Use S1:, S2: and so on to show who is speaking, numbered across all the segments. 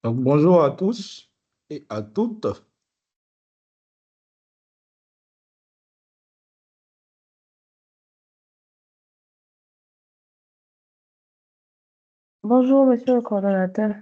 S1: Donc, bonjour à tous et à toutes.
S2: Bonjour, monsieur le coordonnateur.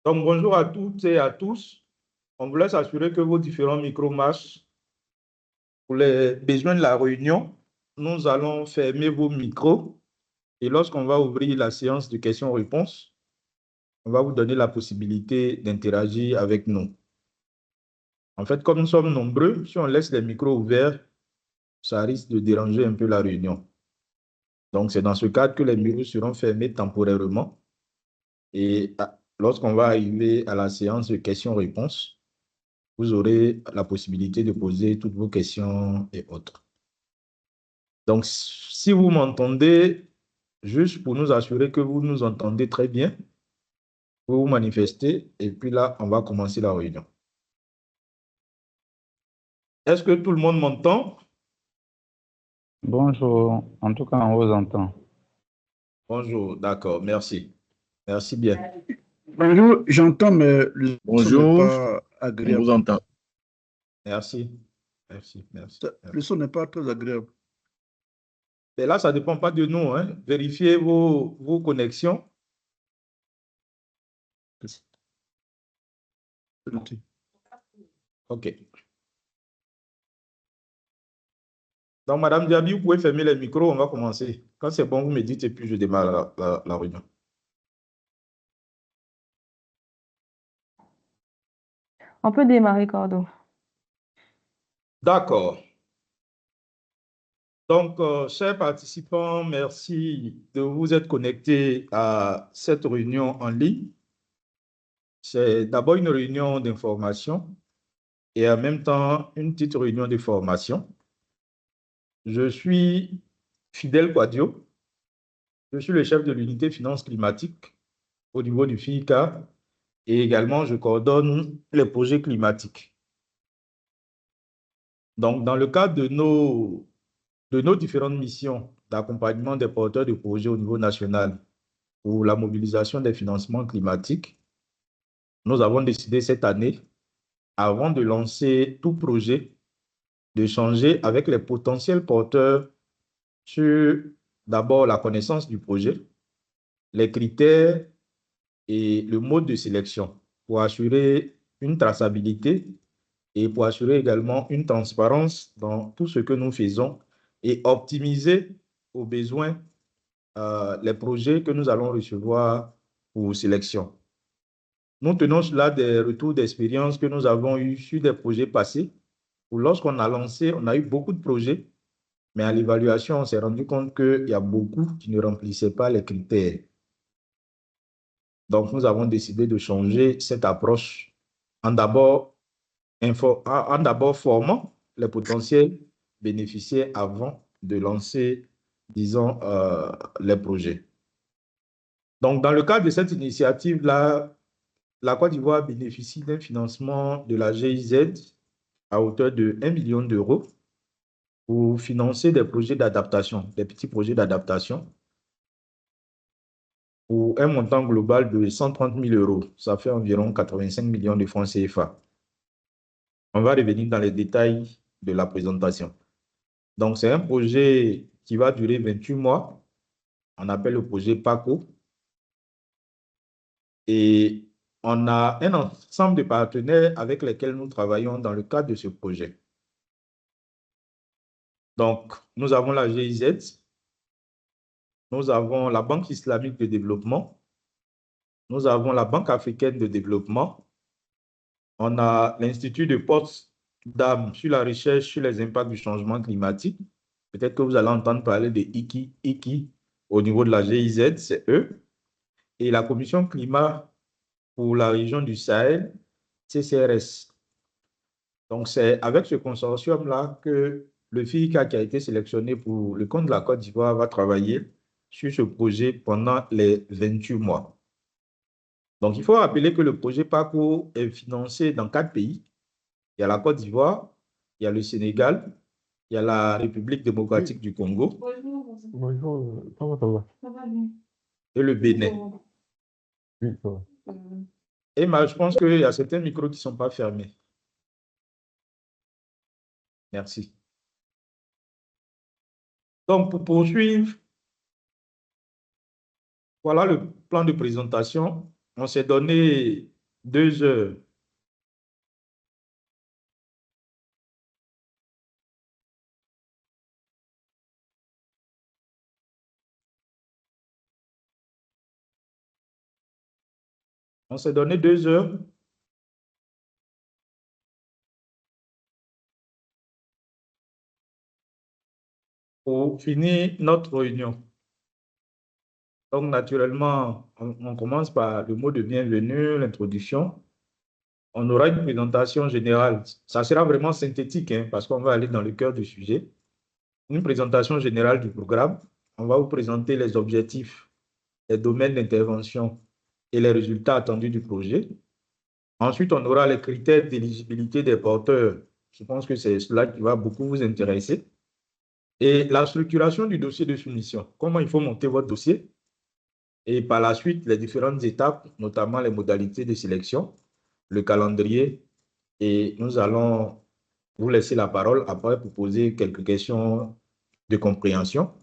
S1: Donc, bonjour à toutes et à tous. On voulait s'assurer que vos différents micros marchent. Pour les besoins de la réunion, nous allons fermer vos micros et lorsqu'on va ouvrir la séance de questions-réponses, on va vous donner la possibilité d'interagir avec nous. En fait, comme nous sommes nombreux, si on laisse les micros ouverts, ça risque de déranger un peu la réunion. Donc, c'est dans ce cadre que les micros seront fermés temporairement. Et lorsqu'on va arriver à la séance de questions-réponses, vous aurez la possibilité de poser toutes vos questions et autres. Donc, si vous m'entendez, juste pour nous assurer que vous nous entendez très bien, vous vous manifestez et puis là, on va commencer la réunion. Est-ce que tout le monde m'entend?
S3: Bonjour, en tout cas, on vous entend.
S1: Bonjour, d'accord, merci. Merci bien.
S4: Bonjour, j'entends, mais le son n'est
S5: Bonjour,
S4: pas
S5: on
S4: agréable.
S5: vous entend.
S1: Merci. Merci.
S4: Le son n'est pas très agréable.
S1: Et là, ça ne dépend pas de nous, hein. Vérifiez vos connexions. OK. Donc, Madame Diaby, vous pouvez fermer les micros, on va commencer. Quand c'est bon, vous me dites et puis je démarre la réunion.
S2: On peut démarrer, Cordo.
S1: D'accord. Donc, chers participants, merci de vous être connectés à cette réunion en ligne. C'est d'abord une réunion d'information et en même temps une petite réunion de formation. Je suis Fidèle Quadio. Je suis le chef de l'unité finance climatique au niveau du FICA et également je coordonne les projets climatiques. Donc, dans le cadre de nos différentes missions d'accompagnement des porteurs de projets au niveau national pour la mobilisation des financements climatiques, nous avons décidé cette année avant de lancer tout projet, d'échanger avec les potentiels porteurs sur d'abord la connaissance du projet, les critères et le mode de sélection pour assurer une traçabilité et pour assurer également une transparence dans tout ce que nous faisons et optimiser aux besoins les projets que nous allons recevoir pour sélection. Nous tenons là des retours d'expérience que nous avons eus sur des projets passés où lorsqu'on a lancé, on a eu beaucoup de projets, mais à l'évaluation, on s'est rendu compte qu'il y a beaucoup qui ne remplissaient pas les critères. Donc, nous avons décidé de changer cette approche en d'abord formant les potentiels bénéficiaires avant de lancer, disons, les projets. Donc, dans le cadre de cette initiative-là, la Côte d'Ivoire bénéficie d'un financement de la GIZ à hauteur de 1 million d'euros pour financer des projets d'adaptation, des petits projets d'adaptation, pour un montant global de 130 000 euros. Ça fait environ 85 millions de francs CFA. On va revenir dans les détails de la présentation. Donc, c'est un projet qui va durer 28 mois. On appelle le projet PACO. Et on a un ensemble de partenaires avec lesquels nous travaillons dans le cadre de ce projet. Donc, nous avons la GIZ, nous avons la Banque islamique de développement, nous avons la Banque africaine de développement, on a l'Institut de Potsdam sur la recherche sur les impacts du changement climatique. Peut-être que vous allez entendre parler de IKI au niveau de la GIZ, c'est eux. Et la Commission climat pour la région du Sahel, CCRS. Donc, c'est avec ce consortium-là que le FICA qui a été sélectionné pour le compte de la Côte d'Ivoire va travailler sur ce projet pendant les 28 mois. Donc, il faut rappeler que le projet PACO est financé dans 4 pays. Il y a la Côte d'Ivoire, il y a le Sénégal, il y a la République démocratique du Congo.
S5: Bonjour, comment ça va?
S1: Et le Bénin.
S5: Oui, ça va.
S1: Et je pense qu'il y a certains micros qui ne sont pas fermés. Merci. Donc, pour poursuivre, voilà le plan de présentation. On s'est donné 2 heures. On s'est donné 2 heures pour finir notre réunion. Donc, naturellement, on commence par le mot de bienvenue, l'introduction. On aura une présentation générale. Ça sera vraiment synthétique, hein, parce qu'on va aller dans le cœur du sujet. Une présentation générale du programme. On va vous présenter les objectifs, les domaines d'intervention et les résultats attendus du projet. Ensuite, on aura les critères d'éligibilité des porteurs. Je pense que c'est cela qui va beaucoup vous intéresser. Et la structuration du dossier de soumission. Comment il faut monter votre dossier. Et par la suite, les différentes étapes, notamment les modalités de sélection, le calendrier. Et nous allons vous laisser la parole après pour poser quelques questions de compréhension.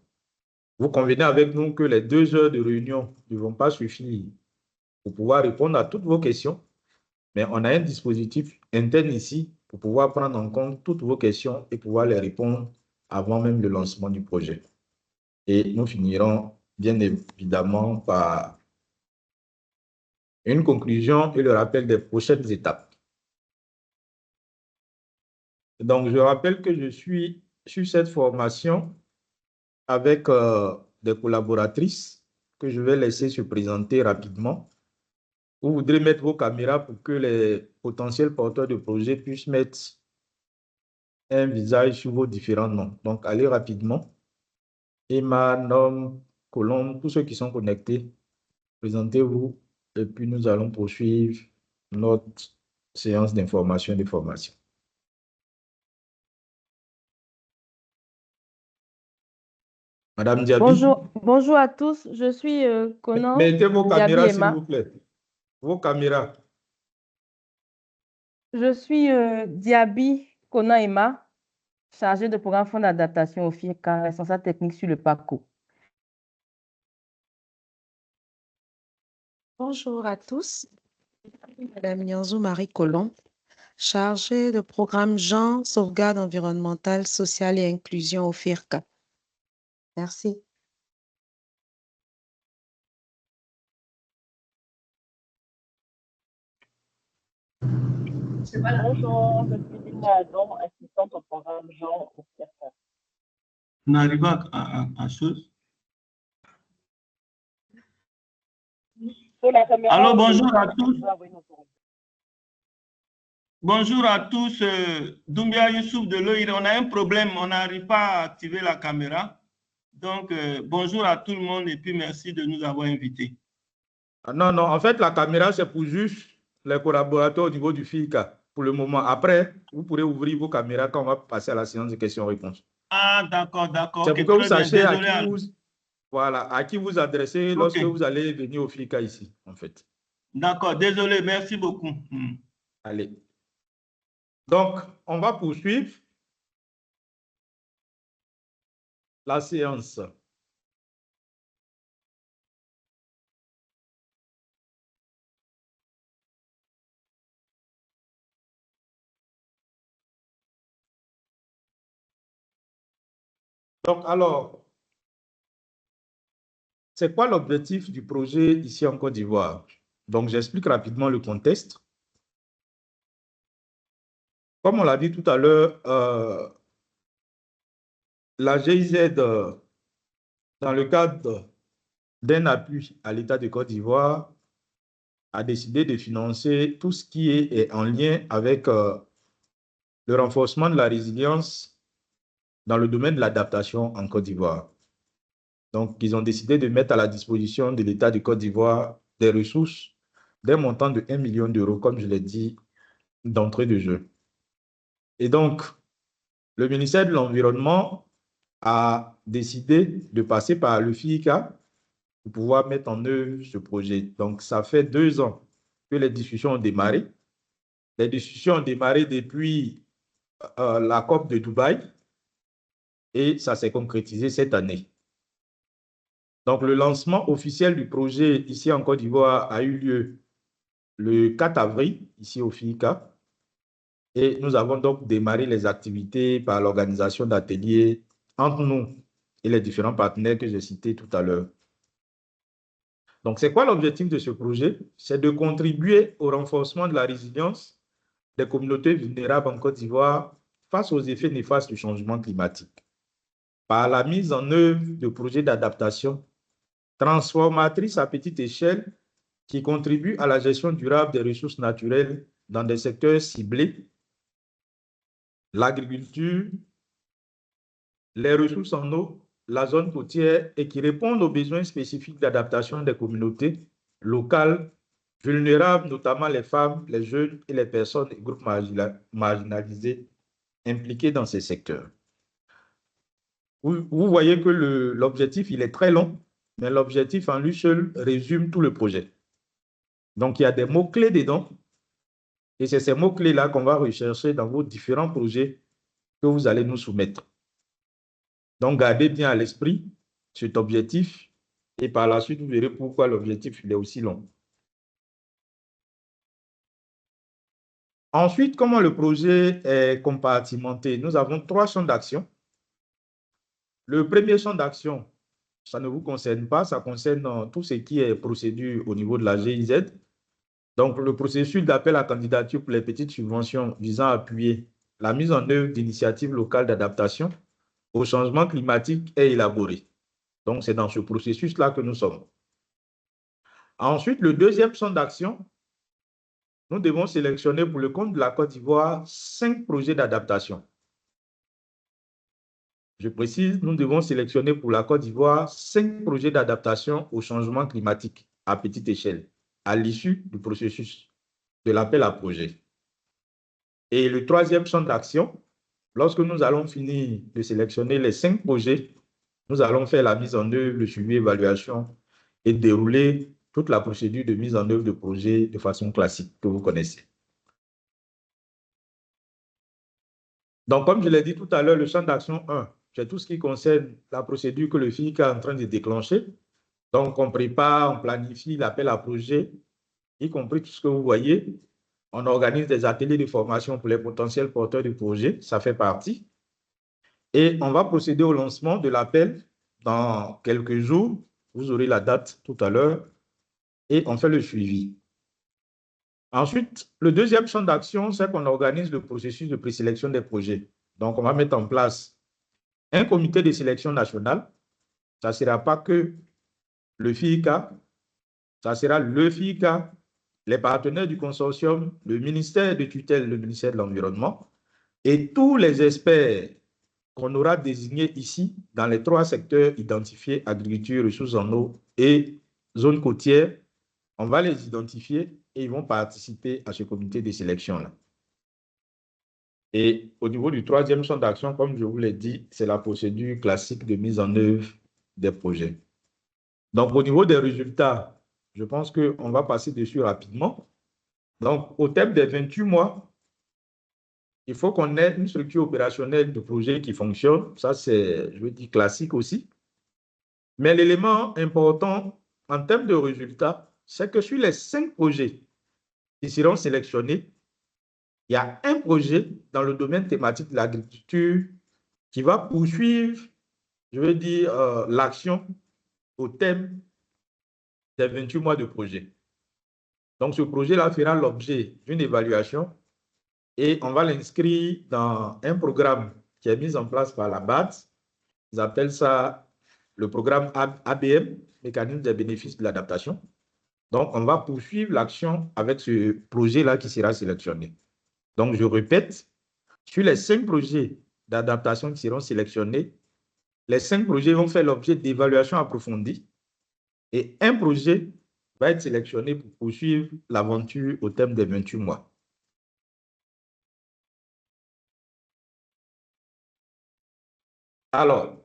S1: Vous convenez avec nous que les 2 heures de réunion ne vont pas suffire pour pouvoir répondre à toutes vos questions, mais on a un dispositif interne ici pour pouvoir prendre en compte toutes vos questions et pouvoir les répondre avant même le lancement du projet. Et nous finirons bien évidemment par une conclusion et le rappel des prochaines étapes. Donc, je rappelle que je suis sur cette formation avec des collaboratrices que je vais laisser se présenter rapidement. Vous voudrez mettre vos caméras pour que les potentiels porteurs de projet puissent mettre un visage sur vos différents noms. Donc, allez rapidement. Emma, Nom, Colombe, tous ceux qui sont connectés, présentez-vous et puis nous allons poursuivre notre séance d'information et de formation. Madame Diaby.
S2: Bonjour à tous, je suis Konan
S1: Mettez vos caméras,
S2: Diaby
S1: s'il
S2: Emma.
S1: vous plaît. Vos caméras.
S2: Je suis Diaby Konaima, chargée de programme Fonds d'adaptation au FIRCA, responsable technique sur le PACO.
S6: Bonjour à tous, Madame Nyanzou Marie Colomb, chargée de programme Genre, sauvegarde environnementale, sociale et inclusion au FIRCA. Merci.
S7: Bonjour, je suis Linda Adam, assistante au programme Jean au CIRCA.
S8: On arrive à chose.
S7: Pour la caméra,
S8: Alors, bonjour à tous.
S7: vous avez nos tours.
S8: Bonjour à tous. Doumbia Youssouf de l'OIR. On a un problème, on n'arrive pas à activer la caméra. Donc, bonjour à tout le monde et puis merci de nous avoir invités.
S1: Non, non, en fait, la caméra, c'est pour juste les collaborateurs au niveau du FICA pour le moment. Après, vous pourrez ouvrir vos caméras quand on va passer à la séance de questions-réponses.
S8: Ah, d'accord, d'accord.
S1: C'est
S8: Okay,
S1: pour que vous sachiez
S8: désolé,
S1: à qui vous adressez lorsque vous allez venir au FICA ici, en fait.
S8: D'accord, désolé, merci beaucoup.
S1: Allez. Donc, on va poursuivre la séance. Donc, alors, c'est quoi l'objectif du projet ici en Côte d'Ivoire? Donc, j'explique rapidement le contexte. Comme on l'a dit tout à l'heure, la GIZ, dans le cadre d'un appui à l'État de Côte d'Ivoire, a décidé de financer tout ce qui est en lien avec le renforcement de la résilience dans le domaine de l'adaptation en Côte d'Ivoire. Donc, ils ont décidé de mettre à la disposition de l'État de Côte d'Ivoire des ressources d'un montant de 1 million d'euros, comme je l'ai dit d'entrée de jeu. Et donc, le ministère de l'Environnement a décidé de passer par le FICA pour pouvoir mettre en œuvre ce projet. Donc, ça fait 2 ans que les discussions ont démarré. Les discussions ont démarré depuis la COP de Dubaï et ça s'est concrétisé cette année. Donc, le lancement officiel du projet ici en Côte d'Ivoire a eu lieu le 4 avril, ici au FICA. Et nous avons donc démarré les activités par l'organisation d'ateliers entre nous et les différents partenaires que j'ai cités tout à l'heure. Donc, c'est quoi l'objectif de ce projet? C'est de contribuer au renforcement de la résilience des communautés vulnérables en Côte d'Ivoire face aux effets néfastes du changement climatique, par la mise en œuvre de projets d'adaptation transformatrices à petite échelle qui contribuent à la gestion durable des ressources naturelles dans des secteurs ciblés, l'agriculture, les ressources en eau, la zone côtière et qui répondent aux besoins spécifiques d'adaptation des communautés locales vulnérables, notamment les femmes, les jeunes et les personnes et groupes marginalisés impliqués dans ces secteurs. Vous voyez que l'objectif, il est très long, mais l'objectif en lui seul résume tout le projet. Donc, il y a des mots-clés dedans et c'est ces mots-clés-là qu'on va rechercher dans vos différents projets que vous allez nous soumettre. Donc, gardez bien à l'esprit cet objectif et par la suite, vous verrez pourquoi l'objectif il est aussi long. Ensuite, comment le projet est compartimenté? Nous avons 3 champs d'action. Le premier champ d'action, ça ne vous concerne pas, ça concerne tout ce qui est procédure au niveau de la GIZ. Donc, le processus d'appel à candidature pour les petites subventions visant à appuyer la mise en œuvre d'initiatives locales d'adaptation au changement climatique est élaboré. Donc, c'est dans ce processus-là que nous sommes. Ensuite, le deuxième champ d'action, nous devons sélectionner pour le compte de la Côte d'Ivoire 5 projets d'adaptation. Je précise, nous devons sélectionner pour la Côte d'Ivoire 5 projets d'adaptation au changement climatique à petite échelle, à l'issue du processus de l'appel à projet. Et le troisième champ d'action, lorsque nous allons finir de sélectionner les 5 projets, nous allons faire la mise en œuvre, le suivi, évaluation et dérouler toute la procédure de mise en œuvre de projet de façon classique que vous connaissez. Donc, comme je l'ai dit tout à l'heure, le champ d'action 1, c'est tout ce qui concerne la procédure que le FIC est en train de déclencher. Donc, on prépare, on planifie l'appel à projet, y compris tout ce que vous voyez. On organise des ateliers de formation pour les potentiels porteurs de projets, ça fait partie. Et on va procéder au lancement de l'appel dans quelques jours. Vous aurez la date tout à l'heure. Et on fait le suivi. Ensuite, le deuxième champ d'action, c'est qu'on organise le processus de présélection des projets. Donc, on va mettre en place un comité de sélection national. Ça ne sera pas que le FICA, ça sera le FICA, les partenaires du consortium, le ministère de tutelle, le ministère de l'Environnement et tous les experts qu'on aura désignés ici dans les 3 secteurs identifiés, agriculture, ressources en eau et zone côtière. On va les identifier et ils vont participer à ce comité de sélection-là. Et au niveau du 3e champ d'action, comme je vous l'ai dit, c'est la procédure classique de mise en œuvre des projets. Donc, au niveau des résultats, je pense qu'on va passer dessus rapidement. Donc, au terme des 28 mois, il faut qu'on ait une structure opérationnelle de projet qui fonctionne. Ça, c'est, je veux dire, classique aussi. Mais l'élément important en termes de résultats, c'est que sur les 5 projets qui seront sélectionnés, il y a un projet dans le domaine thématique de l'agriculture qui va poursuivre, je veux dire, l'action au thème des 28 mois de projet. Donc, ce projet-là fera l'objet d'une évaluation et on va l'inscrire dans un programme qui est mis en place par la BAD. Ils appellent ça le programme ABM, Mécanisme des bénéfices de l'adaptation. Donc, on va poursuivre l'action avec ce projet-là qui sera sélectionné. Donc, je répète, sur les 5 projets d'adaptation qui seront sélectionnés, les 5 projets vont faire l'objet d'évaluation approfondie et un projet va être sélectionné pour poursuivre l'aventure au terme des 28 mois. Alors,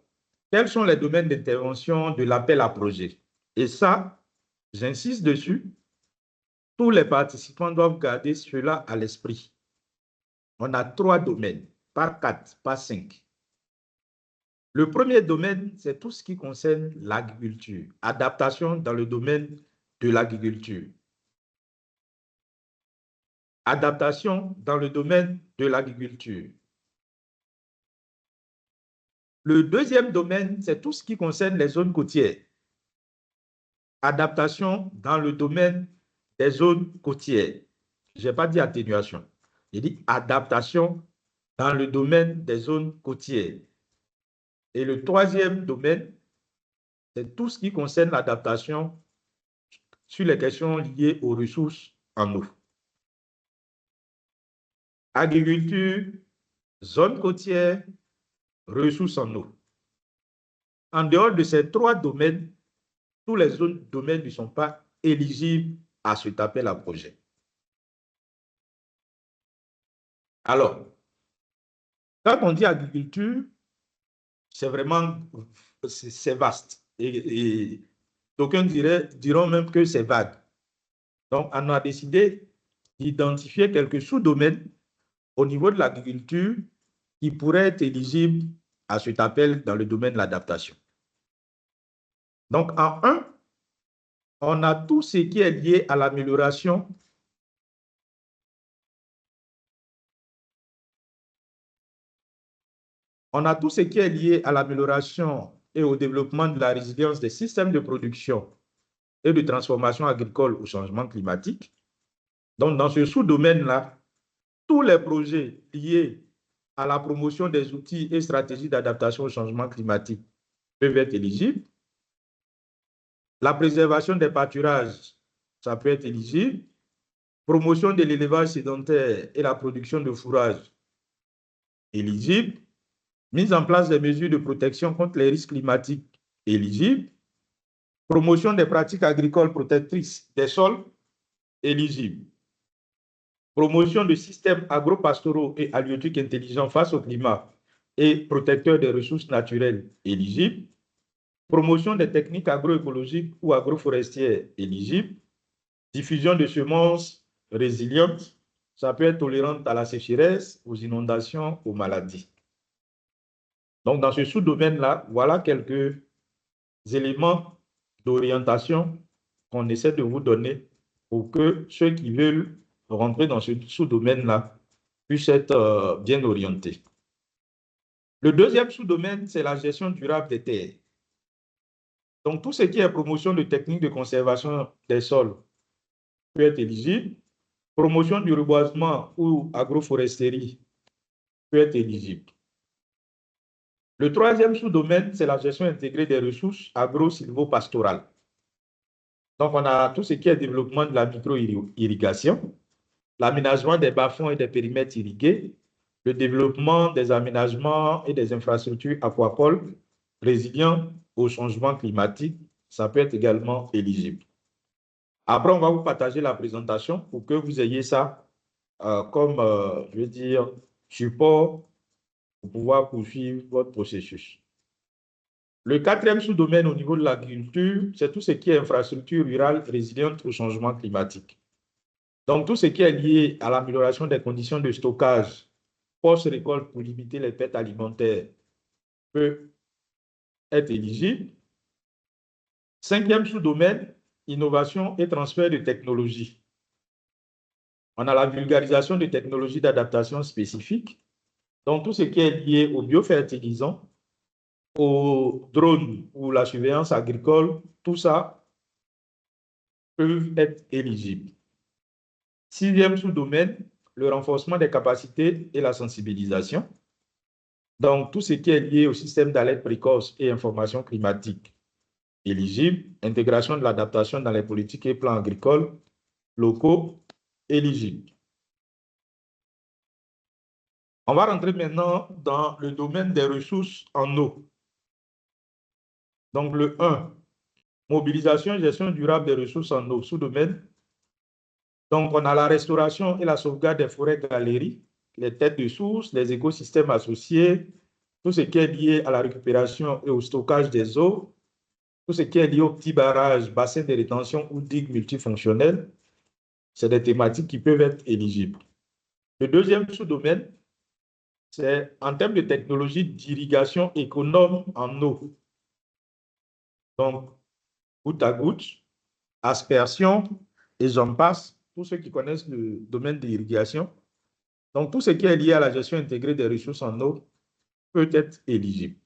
S1: quels sont les domaines d'intervention de l'appel à projet? Et ça, j'insiste dessus, tous les participants doivent garder cela à l'esprit. On a 3 domaines, pas 4, pas 5. Le premier domaine, c'est tout ce qui concerne l'agriculture, adaptation dans le domaine de l'agriculture. Adaptation dans le domaine de l'agriculture. Le deuxième domaine, c'est tout ce qui concerne les zones côtières. Adaptation dans le domaine des zones côtières. Je n'ai pas dit atténuation. J'ai dit adaptation dans le domaine des zones côtières. Et le troisième domaine, c'est tout ce qui concerne l'adaptation sur les questions liées aux ressources en eau. Agriculture, zone côtière, ressources en eau. En dehors de ces 3 domaines, tous les autres domaines ne sont pas éligibles à cet appel à projet. Alors, quand on dit agriculture, c'est vraiment c'est vaste. Et d'aucuns diront même que c'est vague. Donc, on a décidé d'identifier quelques sous-domaines au niveau de l'agriculture qui pourraient être éligibles à cet appel dans le domaine de l'adaptation. Donc, en 1, on a tout ce qui est lié à l'amélioration et au développement de la résilience des systèmes de production et de transformation agricole au changement climatique. Donc, dans ce sous-domaine-là, tous les projets liés à la promotion des outils et stratégies d'adaptation au changement climatique peuvent être éligibles. La préservation des pâturages, ça peut être éligible. Promotion de l'élevage sédentaire et la production de fourrage, éligible. Mise en place des mesures de protection contre les risques climatiques, éligible. Promotion des pratiques agricoles protectrices des sols, éligible. Promotion de systèmes agro-pastoraux et halieutiques intelligents face au climat et protecteurs des ressources naturelles, éligible. Promotion des techniques agroécologiques ou agroforestières, éligible. Diffusion de semences résilientes, ça peut être tolérante à la sécheresse, aux inondations, aux maladies. Donc, dans ce sous-domaine-là, voilà quelques éléments d'orientation qu'on essaie de vous donner pour que ceux qui veulent rentrer dans ce sous-domaine-là puissent être bien orientés. Le deuxième sous-domaine, c'est la gestion durable des terres. Donc, tout ce qui est promotion de techniques de conservation des sols peut être éligible. Promotion du reboisement ou agroforesterie peut être éligible. Le troisième sous-domaine, c'est la gestion intégrée des ressources agro-silvopastorales. Donc, on a tout ce qui est développement de la micro-irrigation, l'aménagement des bas-fonds et des périmètres irrigués, le développement des aménagements et des infrastructures aquacoles résilients au changement climatique, ça peut être également éligible. Après, on va vous partager la présentation pour que vous ayez ça comme, je veux dire, support pour pouvoir poursuivre votre processus. Le quatrième sous-domaine au niveau de l'agriculture, c'est tout ce qui est infrastructure rurale résiliente au changement climatique. Donc, tout ce qui est lié à l'amélioration des conditions de stockage post-récolte pour limiter les pertes alimentaires peut être éligible. Cinquième sous-domaine, innovation et transfert de technologies. On a la vulgarisation de technologies d'adaptation spécifiques. Donc, tout ce qui est lié aux biofertilisants, aux drones ou la surveillance agricole, tout ça peut être éligible. Sixième sous-domaine, le renforcement des capacités et la sensibilisation. Donc, tout ce qui est lié au système d'alerte précoce et information climatique, éligible. Intégration de l'adaptation dans les politiques et plans agricoles locaux, éligible. On va rentrer maintenant dans le domaine des ressources en eau. Donc, le 1, mobilisation et gestion durable des ressources en eau, sous-domaine. Donc, on a la restauration et la sauvegarde des forêts galeries, les têtes de source, les écosystèmes associés, tout ce qui est lié à la récupération et au stockage des eaux, tout ce qui est lié aux petits barrages, bassins de rétention ou digues multifonctionnelles, c'est des thématiques qui peuvent être éligibles. Le deuxième sous-domaine, c'est en termes de technologie d'irrigation économe en eau. Donc, goutte à goutte, aspersion, et j'en passe, tous ceux qui connaissent le domaine de l'irrigation. Donc, tout ce qui est lié à la gestion intégrée des ressources en eau peut être éligible.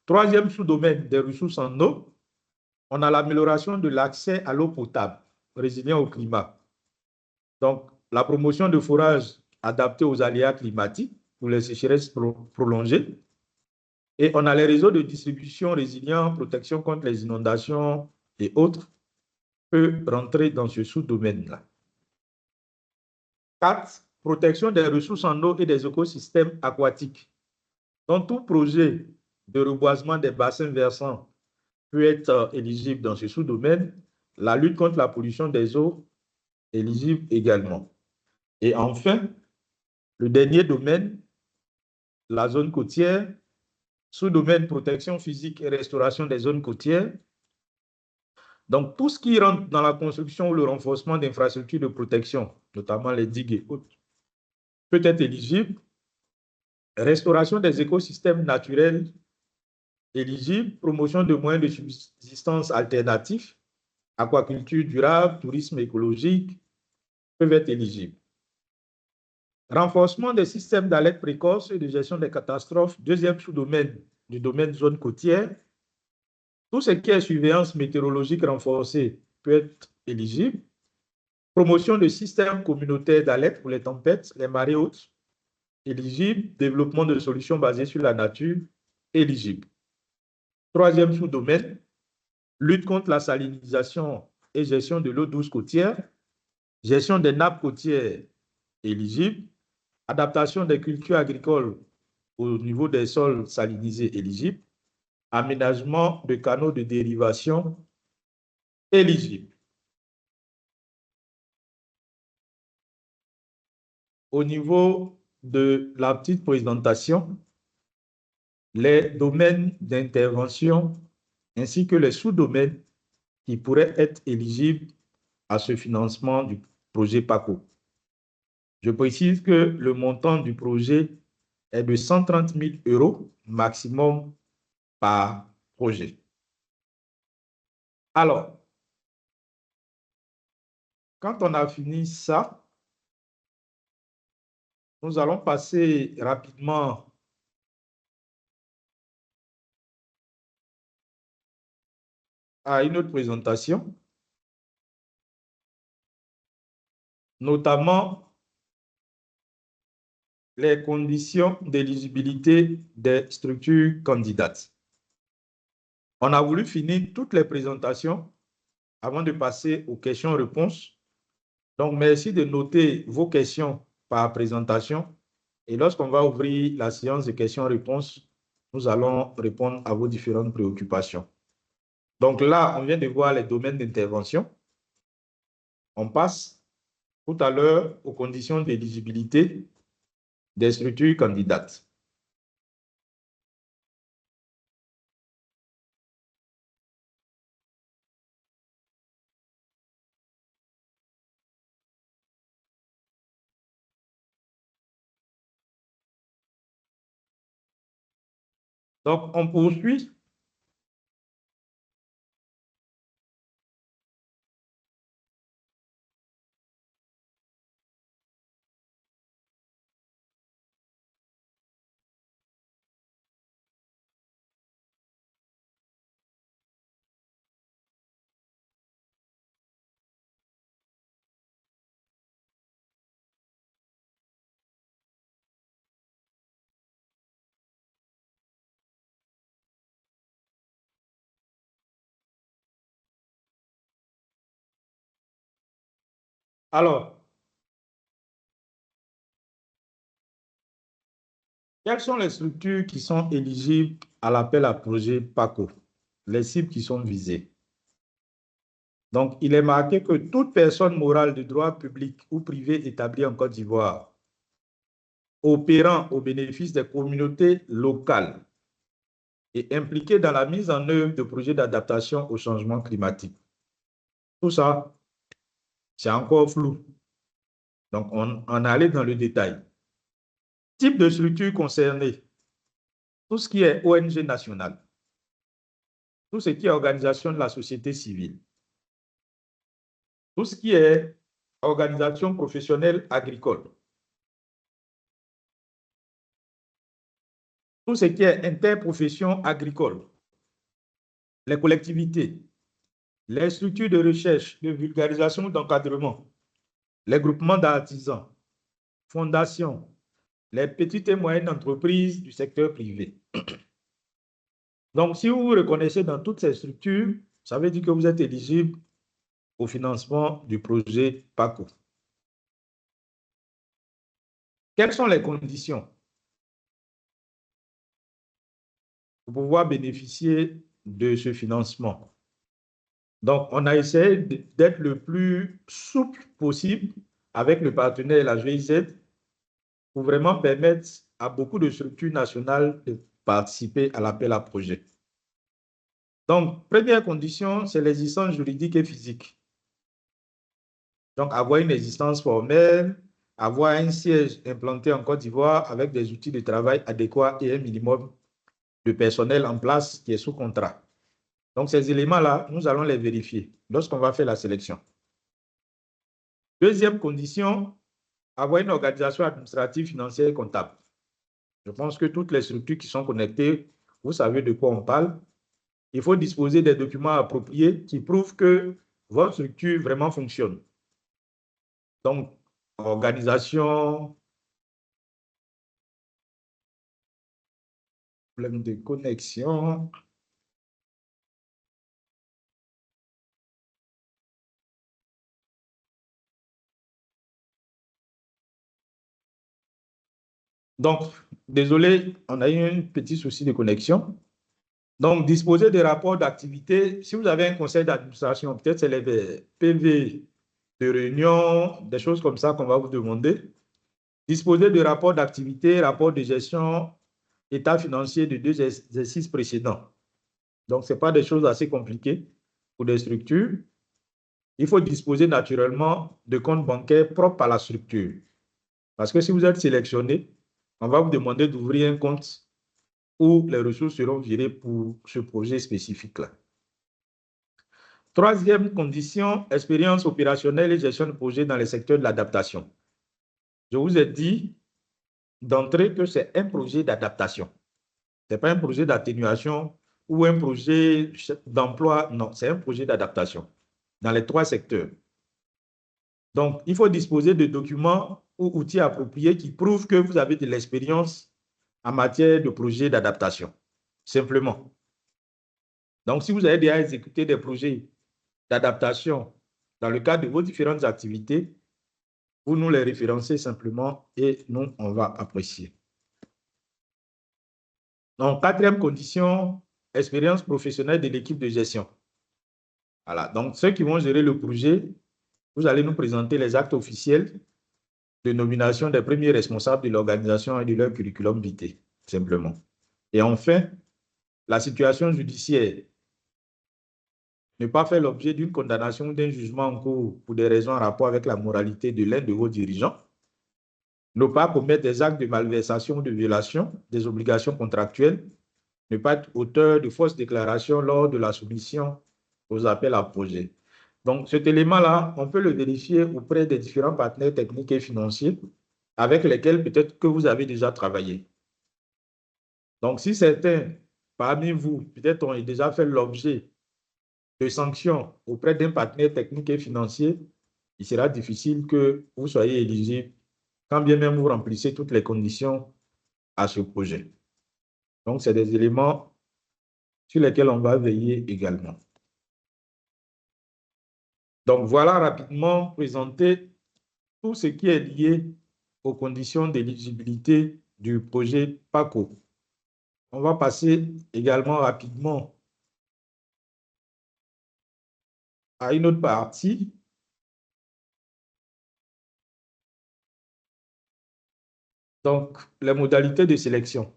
S1: Troisième sous-domaine des ressources en eau, on a l'amélioration de l'accès à l'eau potable, résilient au climat. Donc, la promotion de forages adaptés aux aléas climatiques pour les sécheresses prolongées. Et on a les réseaux de distribution résilients, protection contre les inondations et autres, peut rentrer dans ce sous-domaine-là. 4. Protection des ressources en eau et des écosystèmes aquatiques. Donc, tout projet de reboisement des bassins versants peut être éligible dans ce sous-domaine. La lutte contre la pollution des eaux, éligible également. Et enfin, le dernier domaine, la zone côtière, sous-domaine protection physique et restauration des zones côtières. Donc, tout ce qui rentre dans la construction ou le renforcement d'infrastructures de protection, notamment les digues et autres, peut être éligible. Restauration des écosystèmes naturels, éligible. Promotion de moyens de subsistance alternatifs, aquaculture durable, tourisme écologique, peuvent être éligibles. Renforcement des systèmes d'alerte précoce et de gestion des catastrophes, deuxième sous-domaine du domaine zone côtière. Tout ce qui est surveillance météorologique renforcée peut être éligible. Promotion de systèmes communautaires d'alerte pour les tempêtes, les marées hautes, éligible. Développement de solutions basées sur la nature, éligible. Troisième sous-domaine, lutte contre la salinisation et gestion de l'eau douce côtière, gestion des nappes côtières, éligible. Adaptation des cultures agricoles au niveau des sols salinisés, éligible. Aménagement de canaux de dérivation, éligible. Au niveau de la petite présentation, les domaines d'intervention ainsi que les sous-domaines qui pourraient être éligibles à ce financement du projet PACO. Je précise que le montant du projet est de 130 000 € maximum par projet. Alors, quand on a fini ça, nous allons passer rapidement à une autre présentation, notamment les conditions d'éligibilité des structures candidates. On a voulu finir toutes les présentations avant de passer aux questions-réponses. Donc, merci de noter vos questions par présentation. Et lorsqu'on va ouvrir la séance de questions-réponses, nous allons répondre à vos différentes préoccupations. Donc là, on vient de voir les domaines d'intervention. On passe tout à l'heure aux conditions d'éligibilité des structures candidates. Donc, on poursuit. Alors, quelles sont les structures qui sont éligibles à l'appel à projet PACO, les cibles qui sont visées? Donc, il est marqué que toute personne morale de droit public ou privé établie en Côte d'Ivoire, opérant au bénéfice des communautés locales et impliquée dans la mise en œuvre de projets d'adaptation au changement climatique. Tout ça, c'est encore flou. Donc, on allait dans le détail. Type de structure concernée, tout ce qui est ONG nationale, tout ce qui est organisation de la société civile, tout ce qui est organisation professionnelle agricole, tout ce qui est interprofession agricole, les collectivités, les structures de recherche, de vulgarisation ou d'encadrement, les groupements d'artisans, fondations, les petites et moyennes entreprises du secteur privé. Donc, si vous vous reconnaissez dans toutes ces structures, ça veut dire que vous êtes éligible au financement du projet PACO. Quelles sont les conditions pour pouvoir bénéficier de ce financement? Donc, on a essayé d'être le plus souple possible avec le partenaire, la GIZ, pour vraiment permettre à beaucoup de structures nationales de participer à l'appel à projet. Donc, première condition, c'est l'existence juridique et physique. Donc, avoir une existence formelle, avoir un siège implanté en Côte d'Ivoire avec des outils de travail adéquats et un minimum de personnel en place qui est sous contrat. Donc, ces éléments-là, nous allons les vérifier lorsqu'on va faire la sélection. Deuxième condition, avoir une organisation administrative, financière et comptable. Je pense que toutes les structures qui sont connectées, vous savez de quoi on parle. Il faut disposer des documents appropriés qui prouvent que votre structure vraiment fonctionne. Donc, organisation, problème de connexion. Donc, désolé, on a eu un petit souci de connexion. Donc, disposer des rapports d'activité. Si vous avez un conseil d'administration, peut-être c'est les PV de réunion, des choses comme ça qu'on va vous demander. Disposer de rapports d'activité, rapports de gestion, état financier de 2 exercices précédents. Donc, ce n'est pas des choses assez compliquées pour des structures. Il faut disposer naturellement de comptes bancaires propres à la structure. Parce que si vous êtes sélectionné, on va vous demander d'ouvrir un compte où les ressources seront virées pour ce projet spécifique-là. Troisième condition, expérience opérationnelle et gestion de projet dans les secteurs de l'adaptation. Je vous ai dit d'entrée que c'est un projet d'adaptation. Ce n'est pas un projet d'atténuation ou un projet d'emploi. Non, c'est un projet d'adaptation dans les 3 secteurs. Donc, il faut disposer de documents ou outils appropriés qui prouvent que vous avez de l'expérience en matière de projet d'adaptation, simplement. Donc, si vous avez déjà exécuté des projets d'adaptation dans le cadre de vos différentes activités, vous nous les référencez simplement et nous, on va apprécier. Donc, 4e condition, expérience professionnelle de l'équipe de gestion. Voilà, donc ceux qui vont gérer le projet, vous allez nous présenter les actes officiels de nomination des premiers responsables de l'organisation et de leur curriculum vitae, simplement. Et enfin, la situation judiciaire. Ne pas faire l'objet d'une condamnation ou d'un jugement en cours pour des raisons en rapport avec la moralité de l'un de vos dirigeants. Ne pas commettre des actes de malversation ou de violation des obligations contractuelles. Ne pas être auteur de fausses déclarations lors de la soumission aux appels à projets. Donc, cet élément-là, on peut le vérifier auprès des différents partenaires techniques et financiers avec lesquels peut-être que vous avez déjà travaillé. Donc, si certains parmi vous, peut-être ont déjà fait l'objet de sanctions auprès d'un partenaire technique et financier, il sera difficile que vous soyez éligible, quand bien même vous remplissez toutes les conditions à ce projet. Donc, c'est des éléments sur lesquels on va veiller également. Donc, voilà rapidement présenter tout ce qui est lié aux conditions d'éligibilité du projet PACO. On va passer également rapidement à une autre partie. Donc, les modalités de sélection.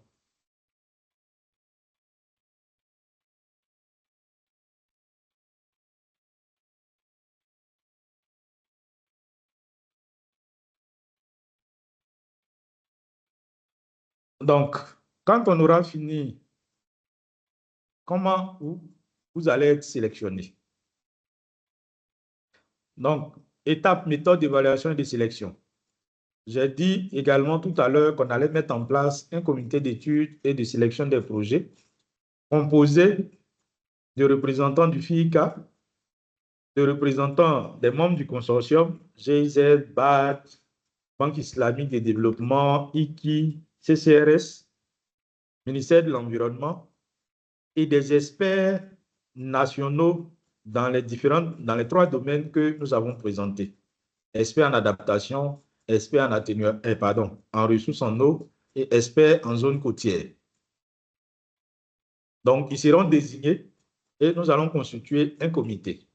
S1: Donc, quand on aura fini, comment vous allez être sélectionné? Donc, étape, méthode d'évaluation et de sélection. J'ai dit également tout à l'heure qu'on allait mettre en place un comité d'études et de sélection des projets composé de représentants du FICA, de représentants des membres du consortium, GIZ, BAD, Banque islamique de développement, IKI, CCRS, ministère de l'Environnement et des experts nationaux dans les 3 domaines que nous avons présentés. Experts en adaptation, experts en ressources en eau et experts en zone côtière. Donc, ils seront désignés et nous allons constituer un comité.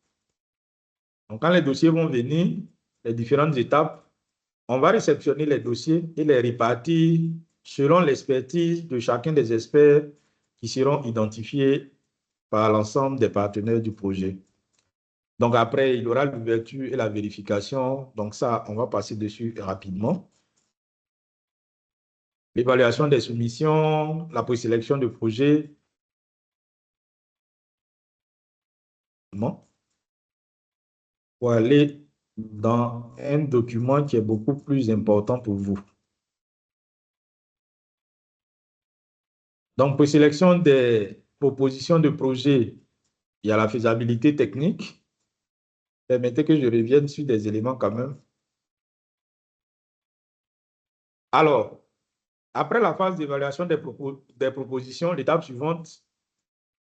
S1: Donc, quand les dossiers vont venir, les différentes étapes, on va réceptionner les dossiers et les répartir selon l'expertise de chacun des experts qui seront identifiés par l'ensemble des partenaires du projet. Donc après, il y aura l'ouverture et la vérification. Donc ça, on va passer dessus rapidement. L'évaluation des soumissions, la présélection de projets. Pour aller dans un document qui est beaucoup plus important pour vous. Donc, pour sélection des propositions de projets, il y a la faisabilité technique. Permettez que je revienne sur des éléments quand même. Alors, après la phase d'évaluation des propositions, l'étape suivante,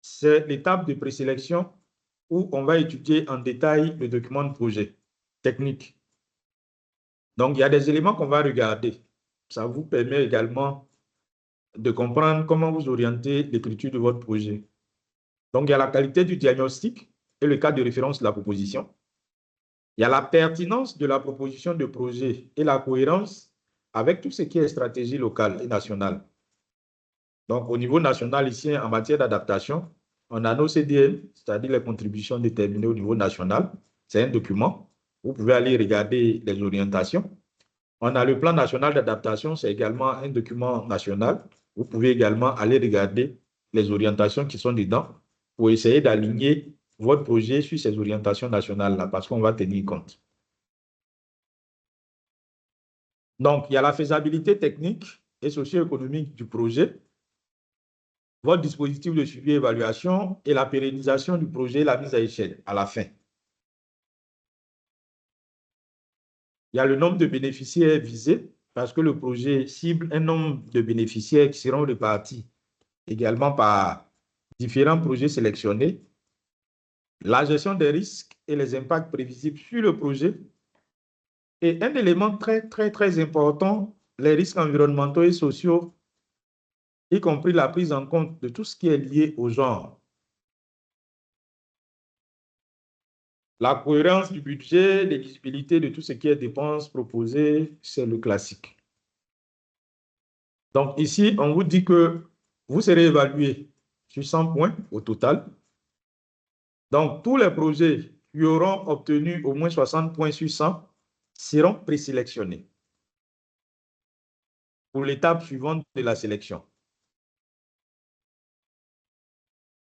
S1: c'est l'étape de présélection où on va étudier en détail le document de projet technique. Donc, il y a des éléments qu'on va regarder. Ça vous permet également de comprendre comment vous orientez l'écriture de votre projet. Donc, il y a la qualité du diagnostic et le cadre de référence de la proposition. Il y a la pertinence de la proposition de projet et la cohérence avec tout ce qui est stratégie locale et nationale. Donc, au niveau national, ici, en matière d'adaptation, on a nos CDL, c'est-à-dire les contributions déterminées au niveau national. C'est un document. Vous pouvez aller regarder les orientations. On a le plan national d'adaptation, c'est également un document national. Vous pouvez également aller regarder les orientations qui sont dedans pour essayer d'aligner votre projet sur ces orientations nationales-là, parce qu'on va tenir compte. Donc, il y a la faisabilité technique et socio-économique du projet, votre dispositif de suivi et évaluation et la pérennisation du projet et la mise à échelle à la fin. Il y a le nombre de bénéficiaires visés, parce que le projet cible un nombre de bénéficiaires qui seront répartis également par différents projets sélectionnés. La gestion des risques et les impacts prévisibles sur le projet. Et un élément très important, les risques environnementaux et sociaux, y compris la prise en compte de tout ce qui est lié au genre. La cohérence du budget, l'éligibilité de tout ce qui est dépenses proposées, c'est le classique. Donc ici, on vous dit que vous serez évalué sur 100 points au total. Donc tous les projets qui auront obtenu au moins 60 points sur 100 seront présélectionnés pour l'étape suivante de la sélection.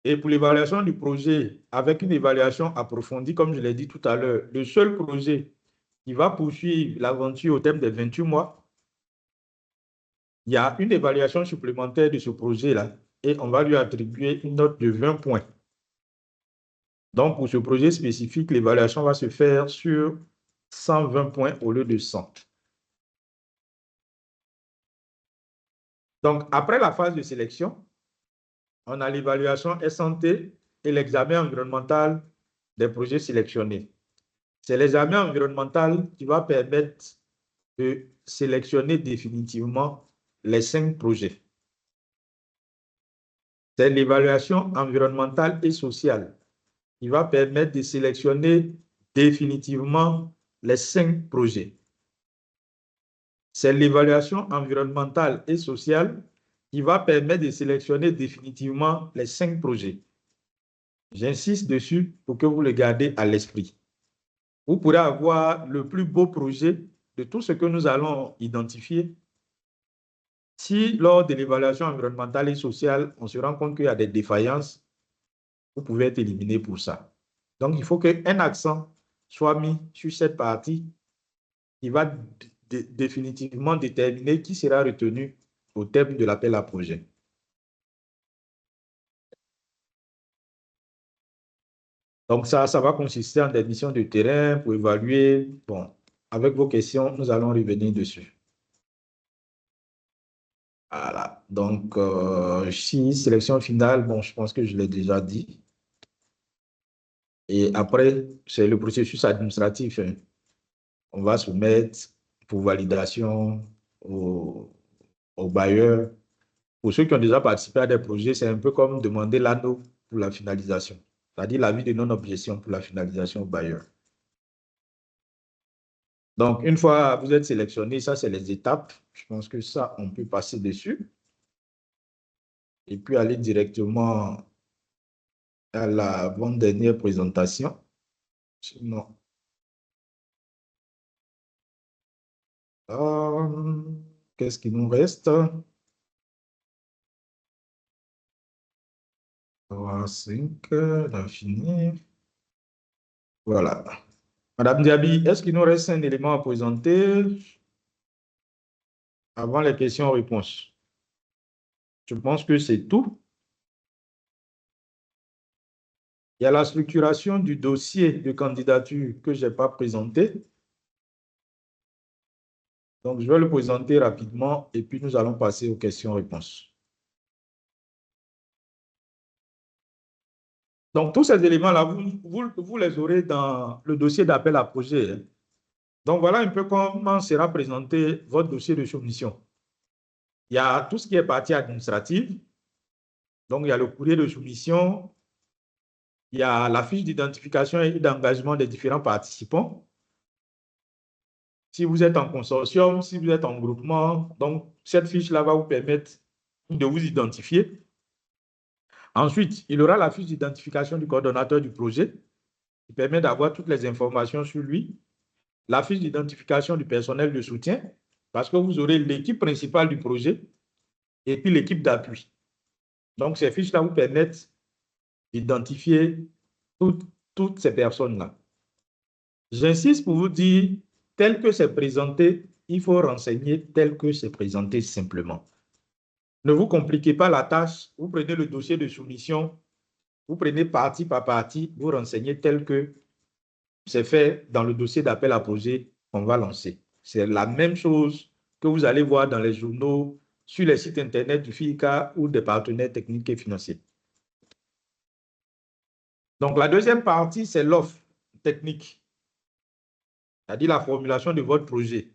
S1: Et pour l'évaluation du projet, avec une évaluation approfondie, comme je l'ai dit tout à l'heure, le seul projet qui va poursuivre l'aventure au terme des 28 mois, il y a une évaluation supplémentaire de ce projet-là et on va lui attribuer une note de 20 points. Donc, pour ce projet spécifique, l'évaluation va se faire sur 120 points au lieu de 100. Donc, après la phase de sélection, on a l'évaluation S-Santé et l'examen environnemental des projets sélectionnés. C'est l'examen environnemental qui va permettre de sélectionner définitivement les 5 projets. C'est l'évaluation environnementale et sociale qui va permettre de sélectionner définitivement les 5 projets. C'est l'évaluation environnementale et sociale qui va permettre de sélectionner définitivement les 5 projets. J'insiste dessus pour que vous le gardez à l'esprit. Vous pourrez avoir le plus beau projet de tout ce que nous allons identifier. Si lors de l'évaluation environnementale et sociale, on se rend compte qu'il y a des défaillances, vous pouvez être éliminé pour ça. Donc, il faut qu'un accent soit mis sur cette partie qui va définitivement déterminer qui sera retenu au terme de l'appel à projet. Donc, ça va consister en des missions de terrain pour évaluer. Bon, avec vos questions, nous allons revenir dessus. Voilà. Donc, ici, sélection finale, bon, je pense que je l'ai déjà dit. Et après, c'est le processus administratif. Hein. On va soumettre pour validation au bailleur. Pour ceux qui ont déjà participé à des projets, c'est un peu comme demander l'anneau pour la finalisation, c'est-à-dire l'avis de non-objection pour la finalisation au bailleur. Donc, une fois vous êtes sélectionné, ça, c'est les étapes. Je pense que ça, on peut passer dessus. Et puis aller directement à la dernière présentation. Sinon, qu'est-ce qui nous reste? 5, on va finir. Voilà. Madame Diaby, est-ce qu'il nous reste un élément à présenter avant les questions-réponses? Je pense que c'est tout. Il y a la structuration du dossier de candidature que je n'ai pas présenté. Donc, je vais le présenter rapidement et puis nous allons passer aux questions-réponses. Donc, tous ces éléments-là, vous les aurez dans le dossier d'appel à projet. Donc, voilà un peu comment sera présenté votre dossier de soumission. Il y a tout ce qui est partie administrative. Donc, il y a le courrier de soumission. Il y a la fiche d'identification et d'engagement des différents participants. Si vous êtes en consortium, si vous êtes en groupement, donc cette fiche-là va vous permettre de vous identifier. Ensuite, il y aura la fiche d'identification du coordonnateur du projet qui permet d'avoir toutes les informations sur lui. La fiche d'identification du personnel de soutien Parce que vous aurez l'équipe principale du projet et puis l'équipe d'appui. Donc, ces fiches-là vous permettent d'identifier toutes ces personnes-là. J'insiste pour vous dire, tel que c'est présenté, il faut renseigner tel que c'est présenté simplement. Ne vous compliquez pas la tâche. Vous prenez le dossier de soumission, vous prenez partie par partie, vous renseignez tel que c'est fait dans le dossier d'appel à projet qu'on va lancer. C'est la même chose que vous allez voir dans les journaux, sur les sites internet du FICA ou des partenaires techniques et financiers. Donc, la deuxième partie, c'est l'offre technique, c'est-à-dire la formulation de votre projet.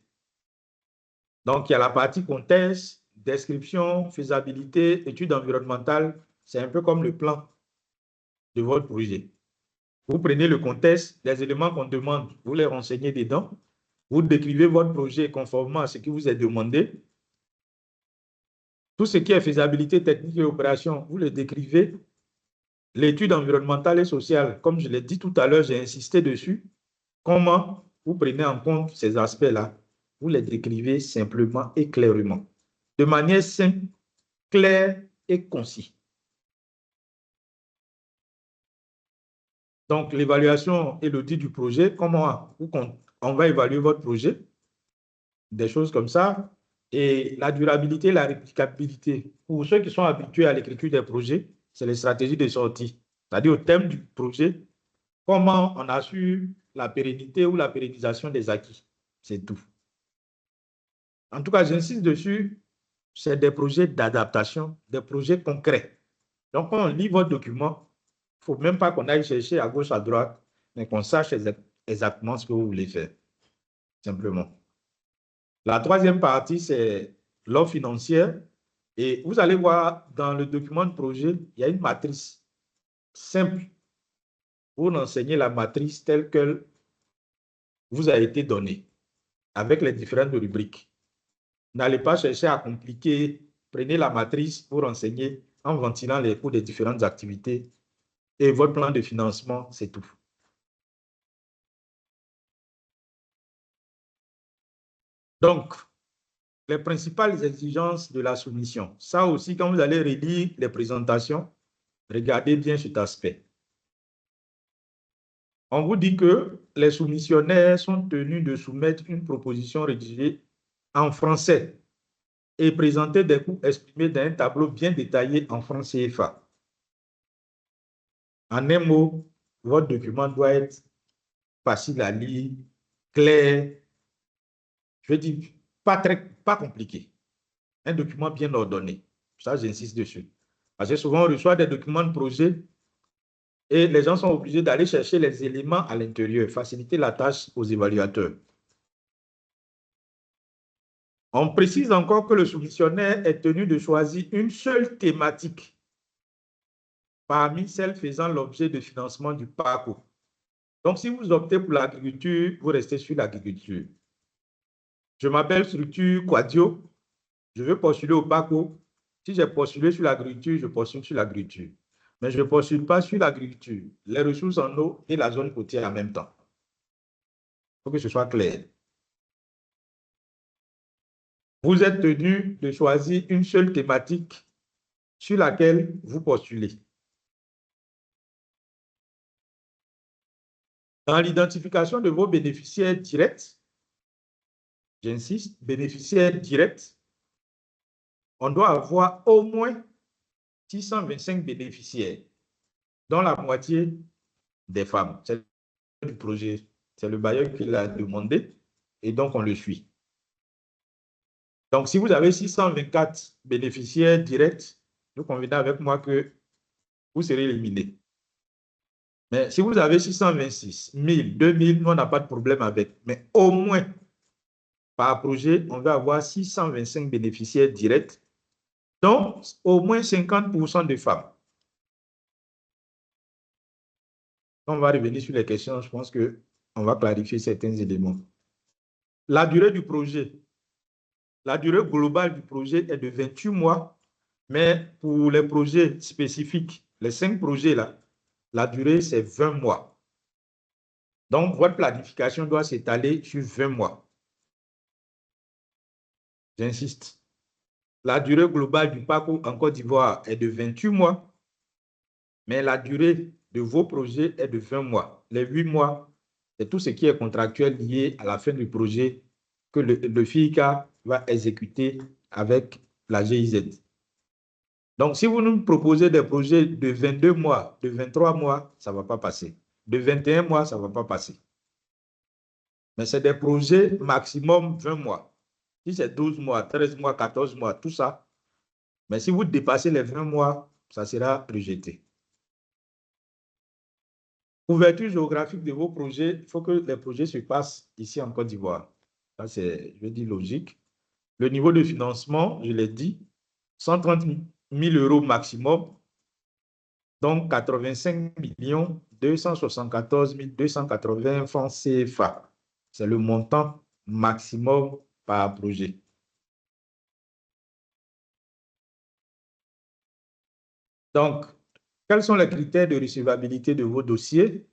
S1: Donc, il y a la partie contexte, description, faisabilité, étude environnementale. C'est un peu comme le plan de votre projet. Vous prenez le contexte, les éléments qu'on demande, vous les renseignez dedans. Vous décrivez votre projet conformément à ce qui vous est demandé. Tout ce qui est faisabilité technique et opération, vous le décrivez. L'étude environnementale et sociale, comme je l'ai dit tout à l'heure, j'ai insisté dessus. Comment vous prenez en compte ces aspects-là? Vous les décrivez simplement et clairement, de manière simple, claire et concise. Donc, l'évaluation et l'audit du projet, comment on va évaluer votre projet, des choses comme ça, et la durabilité, la réplicabilité. Pour ceux qui sont habitués à l'écriture des projets, c'est les stratégies de sortie, c'est-à-dire au thème du projet, comment on assure la pérennité ou la pérennisation des acquis. C'est tout. En tout cas, j'insiste dessus, c'est des projets d'adaptation, des projets concrets. Donc, quand on lit votre document, il ne faut même pas qu'on aille chercher à gauche, à droite, mais qu'on sache exactement ce que vous voulez faire, simplement. La troisième partie, c'est l'offre financière. Et vous allez voir, dans le document de projet, il y a une matrice simple. Vous enseignez la matrice telle qu'elle vous a été donnée, avec les différentes rubriques. N'allez pas chercher à compliquer. Prenez la matrice pour renseigner en ventilant les coûts des différentes activités. Et votre plan de financement, c'est tout. Donc, les principales exigences de la soumission. Ça aussi, quand vous allez relire les présentations, regardez bien cet aspect. On vous dit que les soumissionnaires sont tenus de soumettre une proposition rédigée en français et présenter des coûts exprimés dans un tableau bien détaillé en francs CFA. En un mot, votre document doit être facile à lire, clair, je veux dire, pas compliqué. Un document bien ordonné. Ça, j'insiste dessus. Parce que souvent, on reçoit des documents de projet et les gens sont obligés d'aller chercher les éléments à l'intérieur, faciliter la tâche aux évaluateurs. On précise encore que le soumissionnaire est tenu de choisir une seule thématique parmi celles faisant l'objet de financement du PACO. Donc, si vous optez pour l'agriculture, vous restez sur l'agriculture. Je m'appelle structure Quadio. Je veux postuler au PACO. Si j'ai postulé sur l'agriculture, je postule sur l'agriculture. Mais je ne postule pas sur l'agriculture, les ressources en eau et la zone côtière en même temps. Il faut que ce soit clair. Vous êtes tenu de choisir une seule thématique sur laquelle vous postulez. Dans l'identification de vos bénéficiaires directs, j'insiste, bénéficiaires directs, on doit avoir au moins 625 bénéficiaires, dont la moitié des femmes. C'est du projet, c'est le bailleur qui l'a demandé et donc on le suit. Donc, si vous avez 624 bénéficiaires directs, vous convenez avec moi que vous serez éliminé. Mais si vous avez 626, 1000, 2000, nous, on n'a pas de problème avec. Mais au moins, par projet, on va avoir 625 bénéficiaires directs, dont au moins 50% de femmes. On va revenir sur les questions, je pense qu'on va clarifier certains éléments. La durée du projet. La durée globale du projet est de 28 mois, mais pour les projets spécifiques, les 5 projets là, la durée c'est 20 mois. Donc, votre planification doit s'étaler sur 20 mois. J'insiste. La durée globale du parcours en Côte d'Ivoire est de 28 mois, mais la durée de vos projets est de 20 mois. Les 8 mois, c'est tout ce qui est contractuel lié à la fin du projet que le FICA va exécuter avec la GIZ. Donc, si vous nous proposez des projets de 22 mois, de 23 mois, ça ne va pas passer. De 21 mois, ça ne va pas passer. Mais c'est des projets maximum 20 mois. Si c'est 12 mois, 13 mois, 14 mois, tout ça. Mais si vous dépassez les 20 mois, ça sera rejeté. Couverture géographique de vos projets, il faut que les projets se passent ici en Côte d'Ivoire. Ça, c'est, je veux dire, logique. Le niveau de financement, je l'ai dit, 130 000 € maximum, donc 85 274 280 francs CFA. C'est le montant maximum par projet. Donc, quels sont les critères de recevabilité de vos dossiers?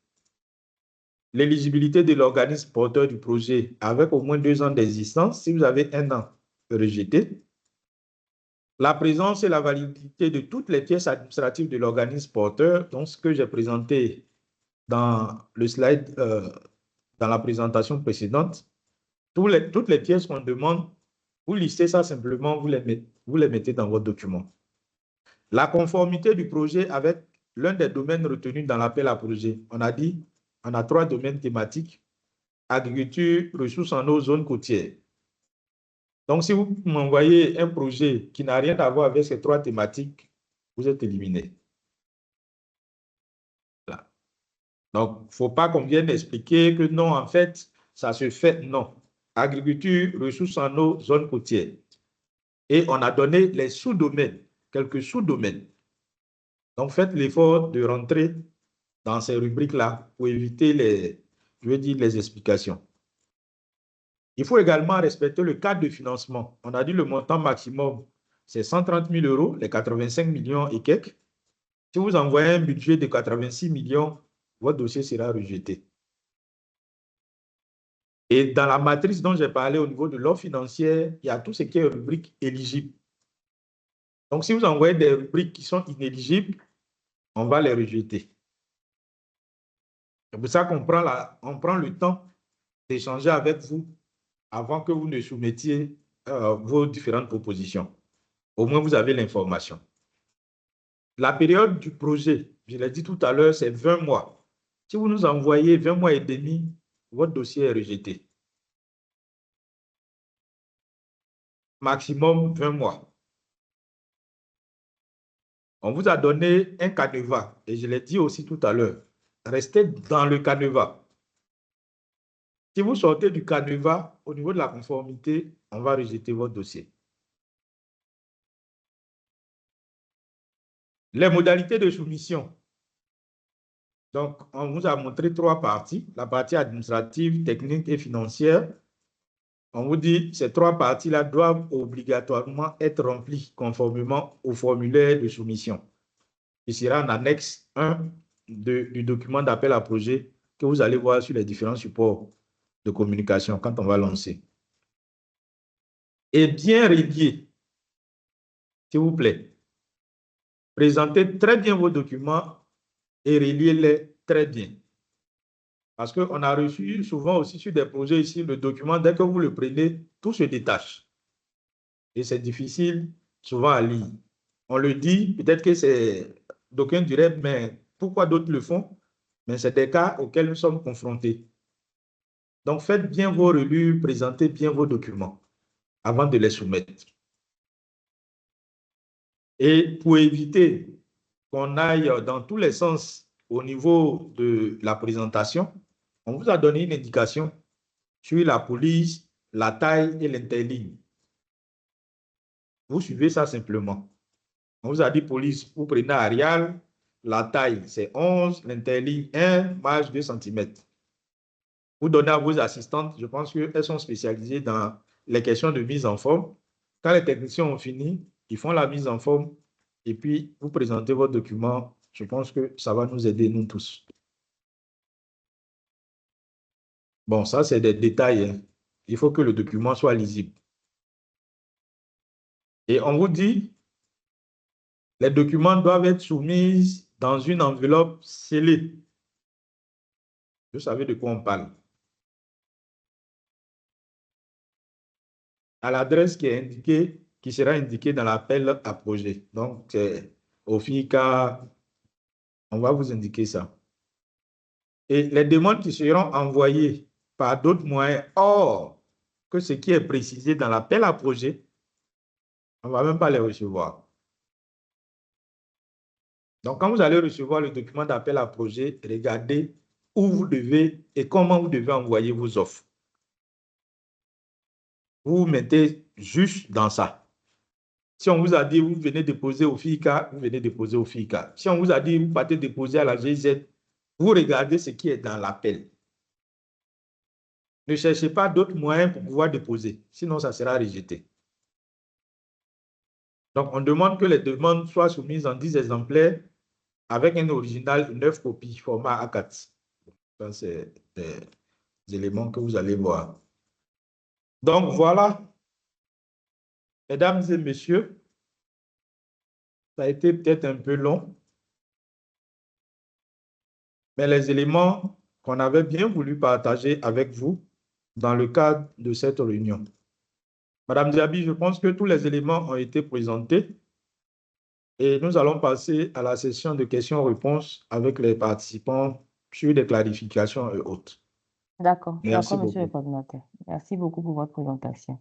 S1: L'éligibilité de l'organisme porteur du projet avec au moins 2 ans d'existence. Si vous avez 1 an, rejeté. La présence et la validité de toutes les pièces administratives de l'organisme porteur, donc ce que j'ai présenté dans le slide, dans la présentation précédente. Toutes les pièces qu'on demande, vous listez ça simplement, vous les mettez dans votre document. La conformité du projet avec l'un des domaines retenus dans l'appel à projet. On a dit, on a 3 domaines thématiques: agriculture, ressources en eau, zone côtière. Donc, si vous m'envoyez un projet qui n'a rien à voir avec ces 3 thématiques, vous êtes éliminé. Voilà. Donc, il ne faut pas qu'on vienne expliquer que non, en fait, ça se fait. Non. Agriculture, ressources en eau, zone côtière. Et on a donné les sous-domaines, quelques sous-domaines. Donc, faites l'effort de rentrer dans ces rubriques-là pour éviter les explications. Il faut également respecter le cadre de financement. On a dit le montant maximum, c'est 130 000 €, les 85 millions et quelques. Si vous envoyez un budget de 86 millions, votre dossier sera rejeté. Et dans la matrice dont j'ai parlé au niveau de l'offre financière, il y a tout ce qui est rubrique éligible. Donc, si vous envoyez des rubriques qui sont inéligibles, on va les rejeter. C'est pour ça qu'on prend le temps d'échanger avec vous avant que vous ne soumettiez vos différentes propositions. Au moins, vous avez l'information. La période du projet, je l'ai dit tout à l'heure, c'est 20 mois. Si vous nous envoyez 20 mois et demi, votre dossier est rejeté. Maximum 20 mois. On vous a donné un canevas, et je l'ai dit aussi tout à l'heure. Restez dans le canevas. Si vous sortez du canevas, au niveau de la conformité, on va rejeter votre dossier. Les modalités de soumission. Donc, on vous a montré 3 parties. La partie administrative, technique et financière. On vous dit que ces 3 parties-là doivent obligatoirement être remplies conformément au formulaire de soumission, qui sera en annexe 1 du document d'appel à projet que vous allez voir sur les différents supports de communication quand on va lancer. Et bien relié, s'il vous plaît. Présentez très bien vos documents et reliez-les très bien. Parce qu'on a reçu souvent aussi sur des projets ici, le document, dès que vous le prenez, tout se détache. Et c'est difficile souvent à lire. On le dit, peut-être que c'est d'aucuns diraient, mais pourquoi d'autres le font? Mais c'est des cas auxquels nous sommes confrontés. Donc faites bien vos relus, présentez bien vos documents avant de les soumettre. Et pour éviter qu'on aille dans tous les sens au niveau de la présentation, on vous a donné une indication sur la police, la taille et l'interligne. Vous suivez ça simplement. On vous a dit police, vous prenez Arial, la taille c'est 11, l'interligne 1, marge 2 cm. Vous donnez à vos assistantes, je pense qu'elles sont spécialisées dans les questions de mise en forme. Quand les techniciens ont fini, ils font la mise en forme et puis vous présentez votre document. Je pense que ça va nous aider, nous tous. Bon, ça, c'est des détails. Hein. Il faut que le document soit lisible. Et on vous dit, les documents doivent être soumis dans une enveloppe scellée. Vous savez de quoi on parle. À l'adresse qui est indiquée, qui sera indiquée dans l'appel à projet. Donc, au FICA, on va vous indiquer ça. Et les demandes qui seront envoyées par d'autres moyens hors que ce qui est précisé dans l'appel à projet, on ne va même pas les recevoir. Donc, quand vous allez recevoir le document d'appel à projet, regardez où vous devez et comment vous devez envoyer vos offres. Vous vous mettez juste dans ça. Si on vous a dit, vous venez déposer au FICA, vous venez déposer au FICA. Si on vous a dit, vous partez déposer à la GIZ, vous regardez ce qui est dans l'appel. Ne cherchez pas d'autres moyens pour pouvoir déposer, sinon ça sera rejeté. Donc, on demande que les demandes soient soumises en 10 exemplaires avec un original, 9 copies, format A4. Ça, c'est des éléments que vous allez voir. Donc, voilà. Mesdames et messieurs, ça a été peut-être un peu long, mais les éléments qu'on avait bien voulu partager avec vous dans le cadre de cette réunion. Madame Diaby, je pense que tous les éléments ont été présentés et nous allons passer à la session de questions-réponses avec les participants sur des clarifications et autres.
S2: D'accord.
S1: Merci
S2: D'accord, monsieur le
S1: beaucoup.
S2: coordinateur. Merci beaucoup pour votre présentation.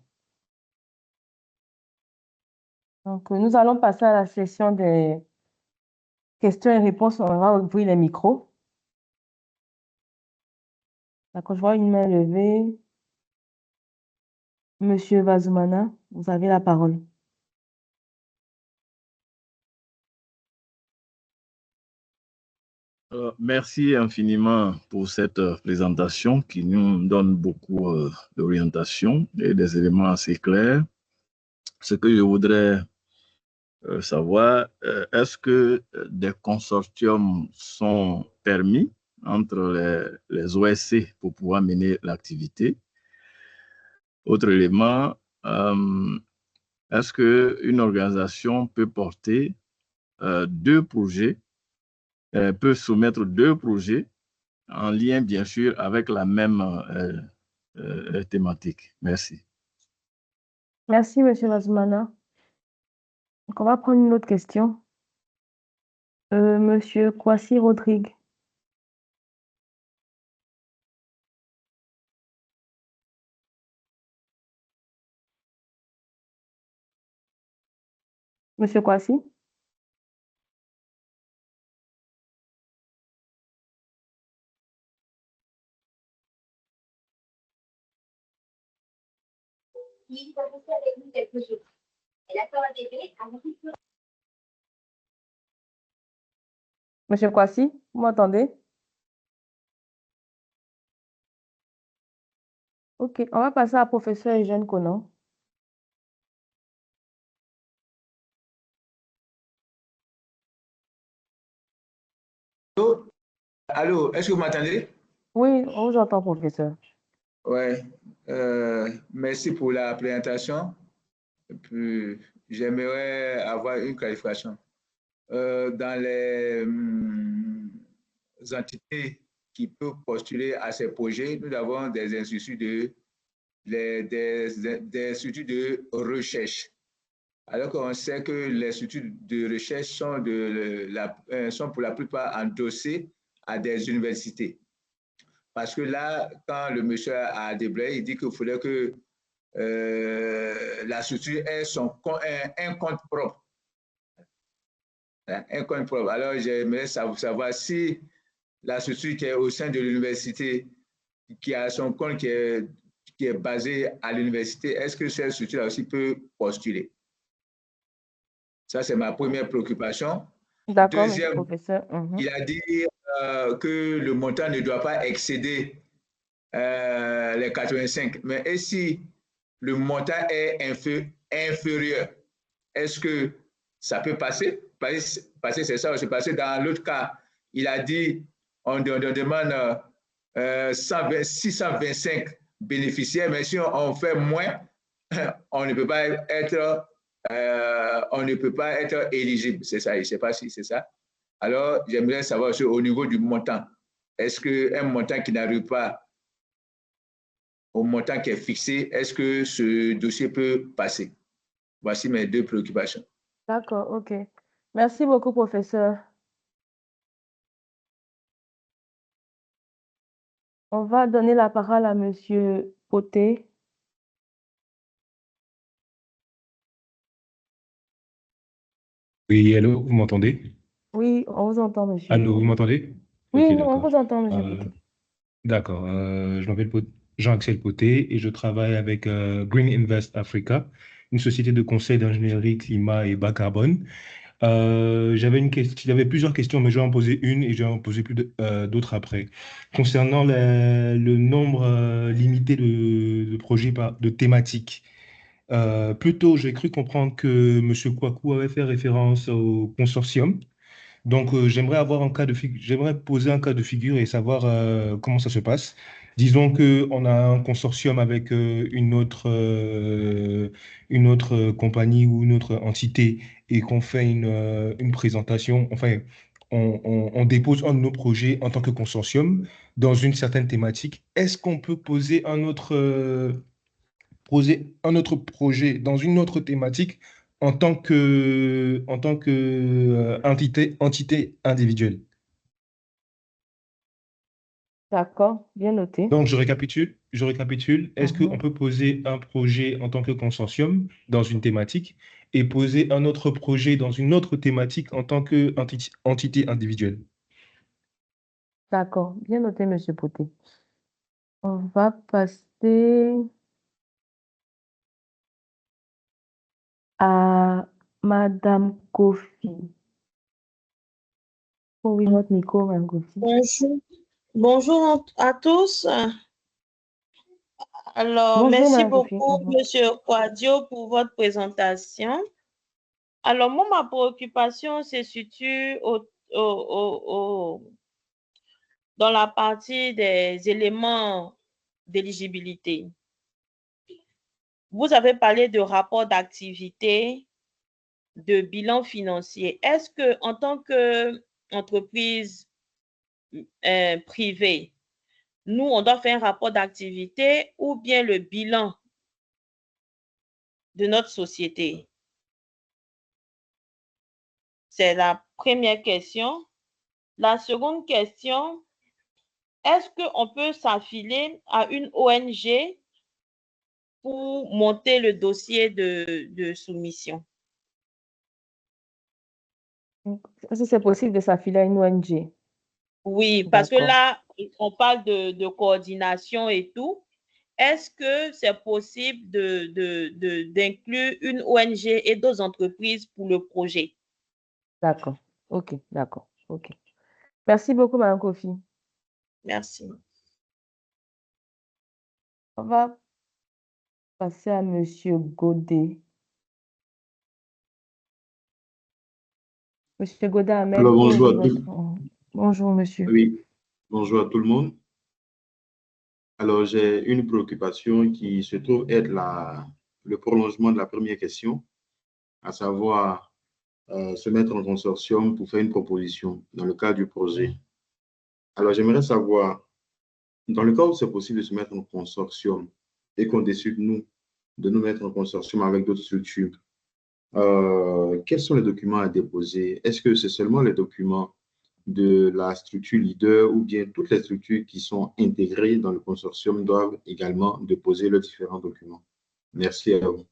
S2: Donc, nous allons passer à la session des questions et réponses. On va ouvrir les micros. D'accord, je vois une main levée. Monsieur Vazoumana, vous avez la parole.
S9: Merci infiniment pour cette présentation qui nous donne beaucoup d'orientation et des éléments assez clairs. Ce que je voudrais savoir, est-ce que des consortiums sont permis entre les OSC pour pouvoir mener l'activité? Autre élément, est-ce qu'une organisation peut porter deux projets, peut soumettre deux projets en lien, bien sûr, avec la même thématique? Merci.
S2: Merci, monsieur Vazoumana. Donc, on va prendre une autre question. Monsieur Kwasi Rodrigue. Monsieur Kwasi? Monsieur Kwasi, vous m'entendez? OK, on va passer à professeur Eugène Conan.
S10: Allô, est-ce que vous m'entendez?
S2: Oui, on vous entend, professeur.
S10: Oui, merci pour la présentation. J'aimerais avoir une clarification. Dans les entités qui peuvent postuler à ces projets, nous avons des instituts des instituts de recherche. Alors qu'on sait que les instituts de recherche sont pour la plupart endossés à des universités. Parce que là, quand le monsieur a déblayé, il dit qu'il faudrait que la structure ait un compte propre. Un compte propre. Alors, j'aimerais savoir si la structure qui est au sein de l'université, qui a son compte qui est basé à l'université, est-ce que cette structure aussi peut postuler? Ça, c'est ma première préoccupation.
S2: D'accord,
S10: Deuxième,
S2: professeur.
S10: Il a dit que le montant ne doit pas excéder les 85. Mais et si le montant est inférieur, est-ce que ça peut passer? Passer, c'est ça. Parce que dans l'autre cas, il a dit on demande 625 bénéficiaires, mais si on fait moins, on ne peut pas être on ne peut pas être éligible. C'est ça, je ne sais pas si c'est ça. Alors, j'aimerais savoir aussi au niveau du montant. Est-ce qu'un montant qui n'arrive pas au montant qui est fixé, est-ce que ce dossier peut passer? Voici mes deux préoccupations.
S2: D'accord, OK. Merci beaucoup, professeur. On va donner la parole à Monsieur Poté.
S11: Oui, allô, vous m'entendez?
S2: Oui, on vous entend, monsieur.
S11: Allô, vous m'entendez?
S2: Oui,
S11: Ok,
S2: on
S11: d'accord.
S2: vous entend, monsieur Poté.
S11: D'accord. Je m'appelle Jean-Axel Poté et je travaille avec Green Invest Africa, une société de conseil d'ingénierie climat et bas carbone. J'avais plusieurs questions, mais je vais en poser une et je vais en poser d'autres après. Concernant le nombre limité de projets de thématiques, plus tôt, j'ai cru comprendre que M. Kouakou avait fait référence au consortium. Donc, j'aimerais poser un cas de figure et savoir comment ça se passe. Disons qu'on a un consortium avec une autre compagnie ou une autre entité et qu'on fait une présentation. Enfin, on dépose un de nos projets en tant que consortium dans une certaine thématique. Est-ce qu'on peut poser un autre projet dans une autre thématique en tant que entité individuelle?
S2: D'accord, bien noté.
S11: Donc, je récapitule. Est-ce qu'on
S2: Mhm.
S11: peut poser un projet en tant que consortium dans une thématique et poser un autre projet dans une autre thématique en tant qu'entité individuelle?
S2: D'accord, bien noté, monsieur Poté. On va passer à Madame Kofi. Oh oui, votre micro, Madame Kofi.
S12: Bonjour. Bonjour à tous. Alors,
S2: Bonjour,
S12: merci
S2: Madame Kofi.
S12: beaucoup, Monsieur Kouadio, pour votre présentation. Alors, moi, ma préoccupation se situe dans la partie des éléments d'éligibilité. Vous avez parlé de rapport d'activité, de bilan financier. Est-ce que, en tant qu'entreprise privée, nous, on doit faire un rapport d'activité ou bien le bilan de notre société? C'est la première question. La seconde question, est-ce qu'on peut s'affiler à une ONG pour monter le dossier de soumission?
S2: Est-ce que c'est possible de s'affiler à une ONG?
S12: Oui, parce que là, on parle de coordination et tout. Est-ce que c'est possible d'inclure une ONG et d'autres entreprises pour le projet?
S2: D'accord. OK, d'accord. OK. Merci beaucoup, Madame Kofi.
S12: Merci.
S2: On va passer à Monsieur Godet. Monsieur Godet Ahmed.
S13: Alors, bonjour à tous.
S2: Bonjour, monsieur.
S13: Oui, bonjour à tout le monde. Alors, j'ai une préoccupation qui se trouve être le prolongement de la première question, à savoir se mettre en consortium pour faire une proposition dans le cadre du projet. Alors, j'aimerais savoir, dans le cas où c'est possible de se mettre en consortium et qu'on décide, nous, de nous mettre en consortium avec d'autres structures, quels sont les documents à déposer? Est-ce que c'est seulement les documents de la structure leader ou bien toutes les structures qui sont intégrées dans le consortium doivent également déposer leurs différents documents? Merci à vous.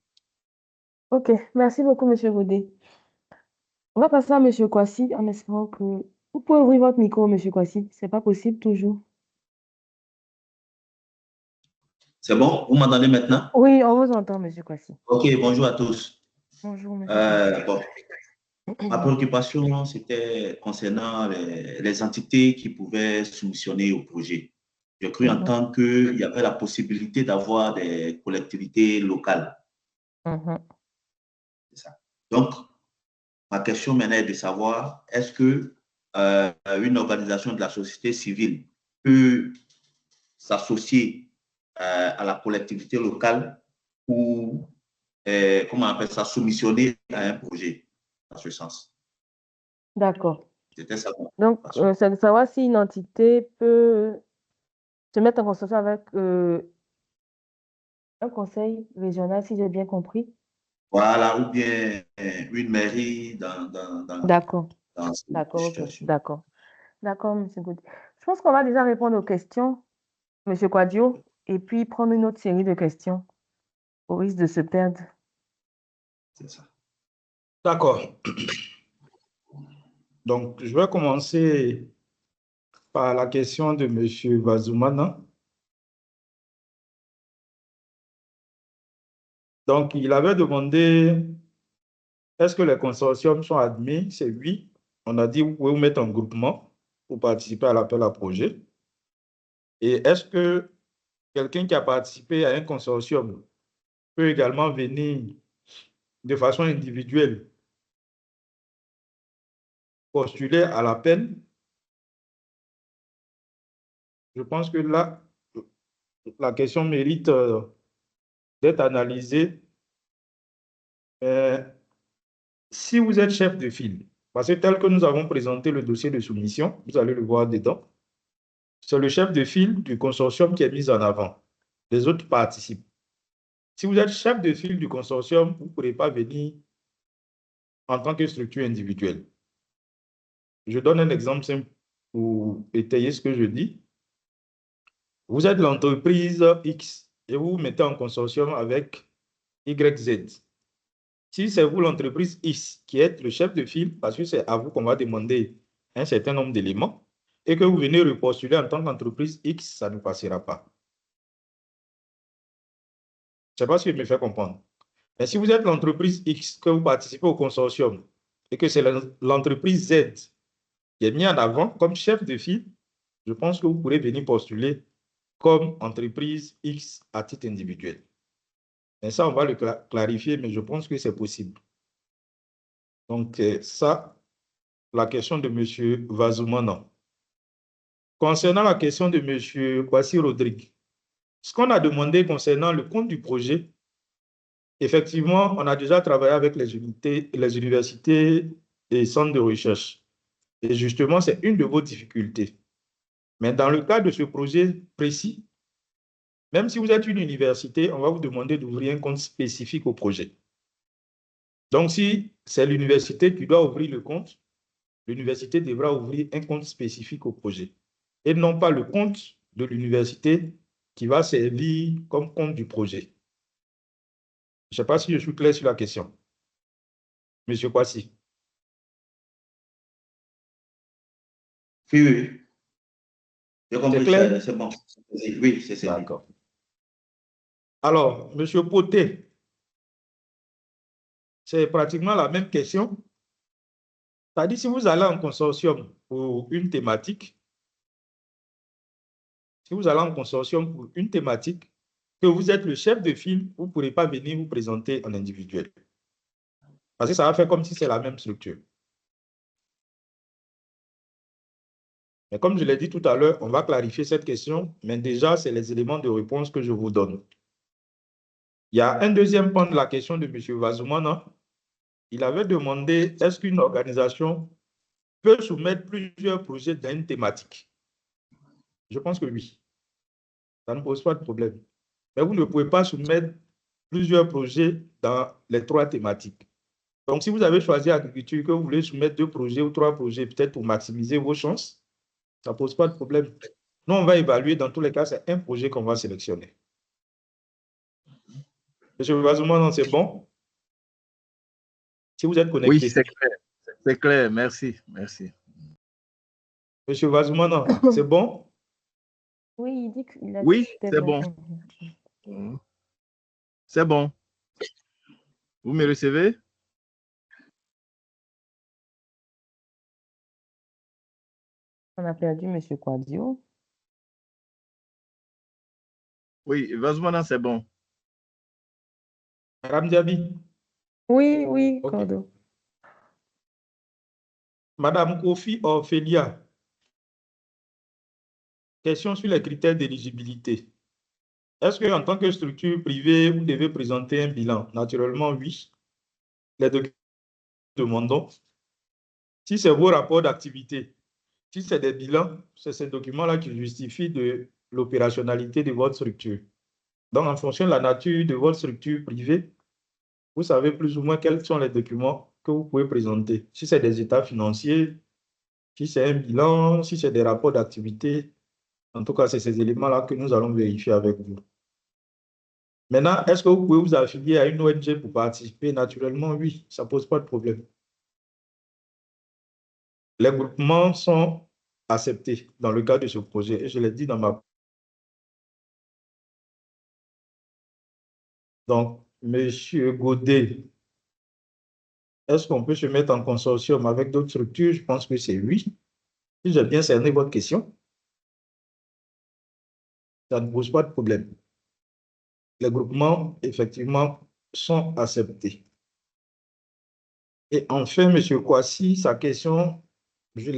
S2: OK, merci beaucoup, monsieur Godet. On va passer à monsieur Kwasi en espérant que... Vous pouvez ouvrir votre micro, monsieur Kwasi. C'est pas possible toujours.
S14: C'est bon? Vous m'entendez maintenant?
S2: Oui, on vous entend, monsieur Kwasi.
S14: OK, bonjour à tous.
S2: Bonjour, monsieur.
S14: Bon. Ma préoccupation, c'était concernant les entités qui pouvaient soumissionner au projet. J'ai cru entendre qu'il y avait la possibilité d'avoir des collectivités locales. C'est ça. Donc, ma question maintenant est de savoir, est-ce que une organisation de la société civile peut s'associer à la collectivité locale pour comment on appelle ça, soumissionner à un projet, dans ce sens.
S2: D'accord.
S14: C'était ça.
S2: Donc, c'est de savoir si une entité peut se mettre en consortium avec un conseil régional, si j'ai bien compris.
S14: Voilà, ou bien une mairie
S2: D'accord.
S14: dans cette
S2: D'accord, ok.
S14: situation.
S2: D'accord. D'accord, M. Gauthier. Je pense qu'on va déjà répondre aux questions, M. Quadio, et puis prendre une autre série de questions au risque de se perdre.
S14: C'est ça.
S1: D'accord. Donc, je vais commencer par la question de M. Vazoumana. Donc, il avait demandé, est-ce que les consortiums sont admis? C'est oui. On a dit, vous pouvez vous mettre en groupement pour participer à l'appel à projet. Et est-ce que quelqu'un qui a participé à un consortium peut également venir de façon individuelle postuler à l'appel? Je pense que là, la question mérite d'être analysée. Si vous êtes chef de file, parce que tel que nous avons présenté le dossier de soumission, vous allez le voir dedans, c'est le chef de file du consortium qui est mis en avant. Les autres participent. Si vous êtes chef de file du consortium, vous ne pourrez pas venir en tant que structure individuelle. Je donne un exemple simple pour étayer ce que je dis. Vous êtes l'entreprise X et vous vous mettez en consortium avec YZ. Si c'est vous, l'entreprise X, qui êtes le chef de file, parce que c'est à vous qu'on va demander un certain nombre d'éléments, et que vous venez repostuler en tant qu'entreprise X, ça ne passera pas. Je ne sais pas si je me fais comprendre. Mais si vous êtes l'entreprise X, que vous participez au consortium, et que c'est l'entreprise Z qui est mise en avant comme chef de file, je pense que vous pourrez venir postuler comme entreprise X à titre individuel. Mais ça, on va le clarifier, mais je pense que c'est possible. Donc, ça, la question de M. Vazoumana. Concernant la question de M. Kwasi Rodrigue, ce qu'on a demandé concernant le compte du projet, effectivement, on a déjà travaillé avec les universités et centres de recherche. Et justement, c'est une de vos difficultés. Mais dans le cas de ce projet précis, même si vous êtes une université, on va vous demander d'ouvrir un compte spécifique au projet. Donc, si c'est l'université qui doit ouvrir le compte, l'université devra ouvrir un compte spécifique au projet et non pas le compte de l'université qui va servir comme compte du projet. Je ne sais pas si je suis clair sur la question. Monsieur Kwasi.
S14: Oui, oui. J'ai compris,
S1: C'est clair?
S14: c'est bon. Oui, c'est ça.
S1: D'accord. Alors, Monsieur Poté, c'est pratiquement la même question. C'est-à-dire, si vous allez en consortium pour une thématique, que vous êtes le chef de file, vous ne pourrez pas venir vous présenter en individuel. Parce que ça va faire comme si c'est la même structure. Mais comme je l'ai dit tout à l'heure, on va clarifier cette question, mais déjà, c'est les éléments de réponse que je vous donne. Il y a un deuxième point de la question de M. Vazoumana. Il avait demandé, est-ce qu'une organisation peut soumettre plusieurs projets dans une thématique? Je pense que oui. Ça ne pose pas de problème. Mais vous ne pouvez pas soumettre plusieurs projets dans les 3 thématiques. Donc, si vous avez choisi agriculture, que vous voulez soumettre 2 projets ou 3 projets, peut-être pour maximiser vos chances, ça ne pose pas de problème. Nous, on va évaluer. Dans tous les cas, c'est un projet qu'on va sélectionner. Monsieur Vazoumana, c'est bon? Si vous êtes connecté.
S9: Oui, c'est clair. C'est clair. Merci. Merci.
S1: Monsieur Vazoumana, c'est bon?
S2: Oui, il dit qu'il a
S9: Oui,
S2: peut-être
S9: c'est bon. C'est bon. Vous me recevez?
S2: On a perdu M. Quadio.
S9: Oui, Vazoumana, c'est bon.
S1: Madame Diaby?
S2: Oui, oui,
S1: OK.
S2: Cordo.
S1: Madame Kofi Ophélia. Question sur les critères d'éligibilité. Est-ce qu'en tant que structure privée, vous devez présenter un bilan? Naturellement, oui. Les documents que nous demandons, si c'est vos rapports d'activité, si c'est des bilans, c'est ces documents-là qui justifient de l'opérationnalité de votre structure. Donc, en fonction de la nature de votre structure privée, vous savez plus ou moins quels sont les documents que vous pouvez présenter. Si c'est des états financiers, si c'est un bilan, si c'est des rapports d'activité, en tout cas, c'est ces éléments-là que nous allons vérifier avec vous. Maintenant, est-ce que vous pouvez vous affilier à une ONG pour participer? Naturellement, oui, ça ne pose pas de problème. Les groupements sont acceptés dans le cadre de ce projet. Et je l'ai dit dans ma... Donc, Monsieur Godet, est-ce qu'on peut se mettre en consortium avec d'autres structures? Je pense que c'est oui. Si j'ai bien cerné votre question, ça ne pose pas de problème. Les groupements, effectivement, sont acceptés. Et enfin, M. Kwasi, sa question, je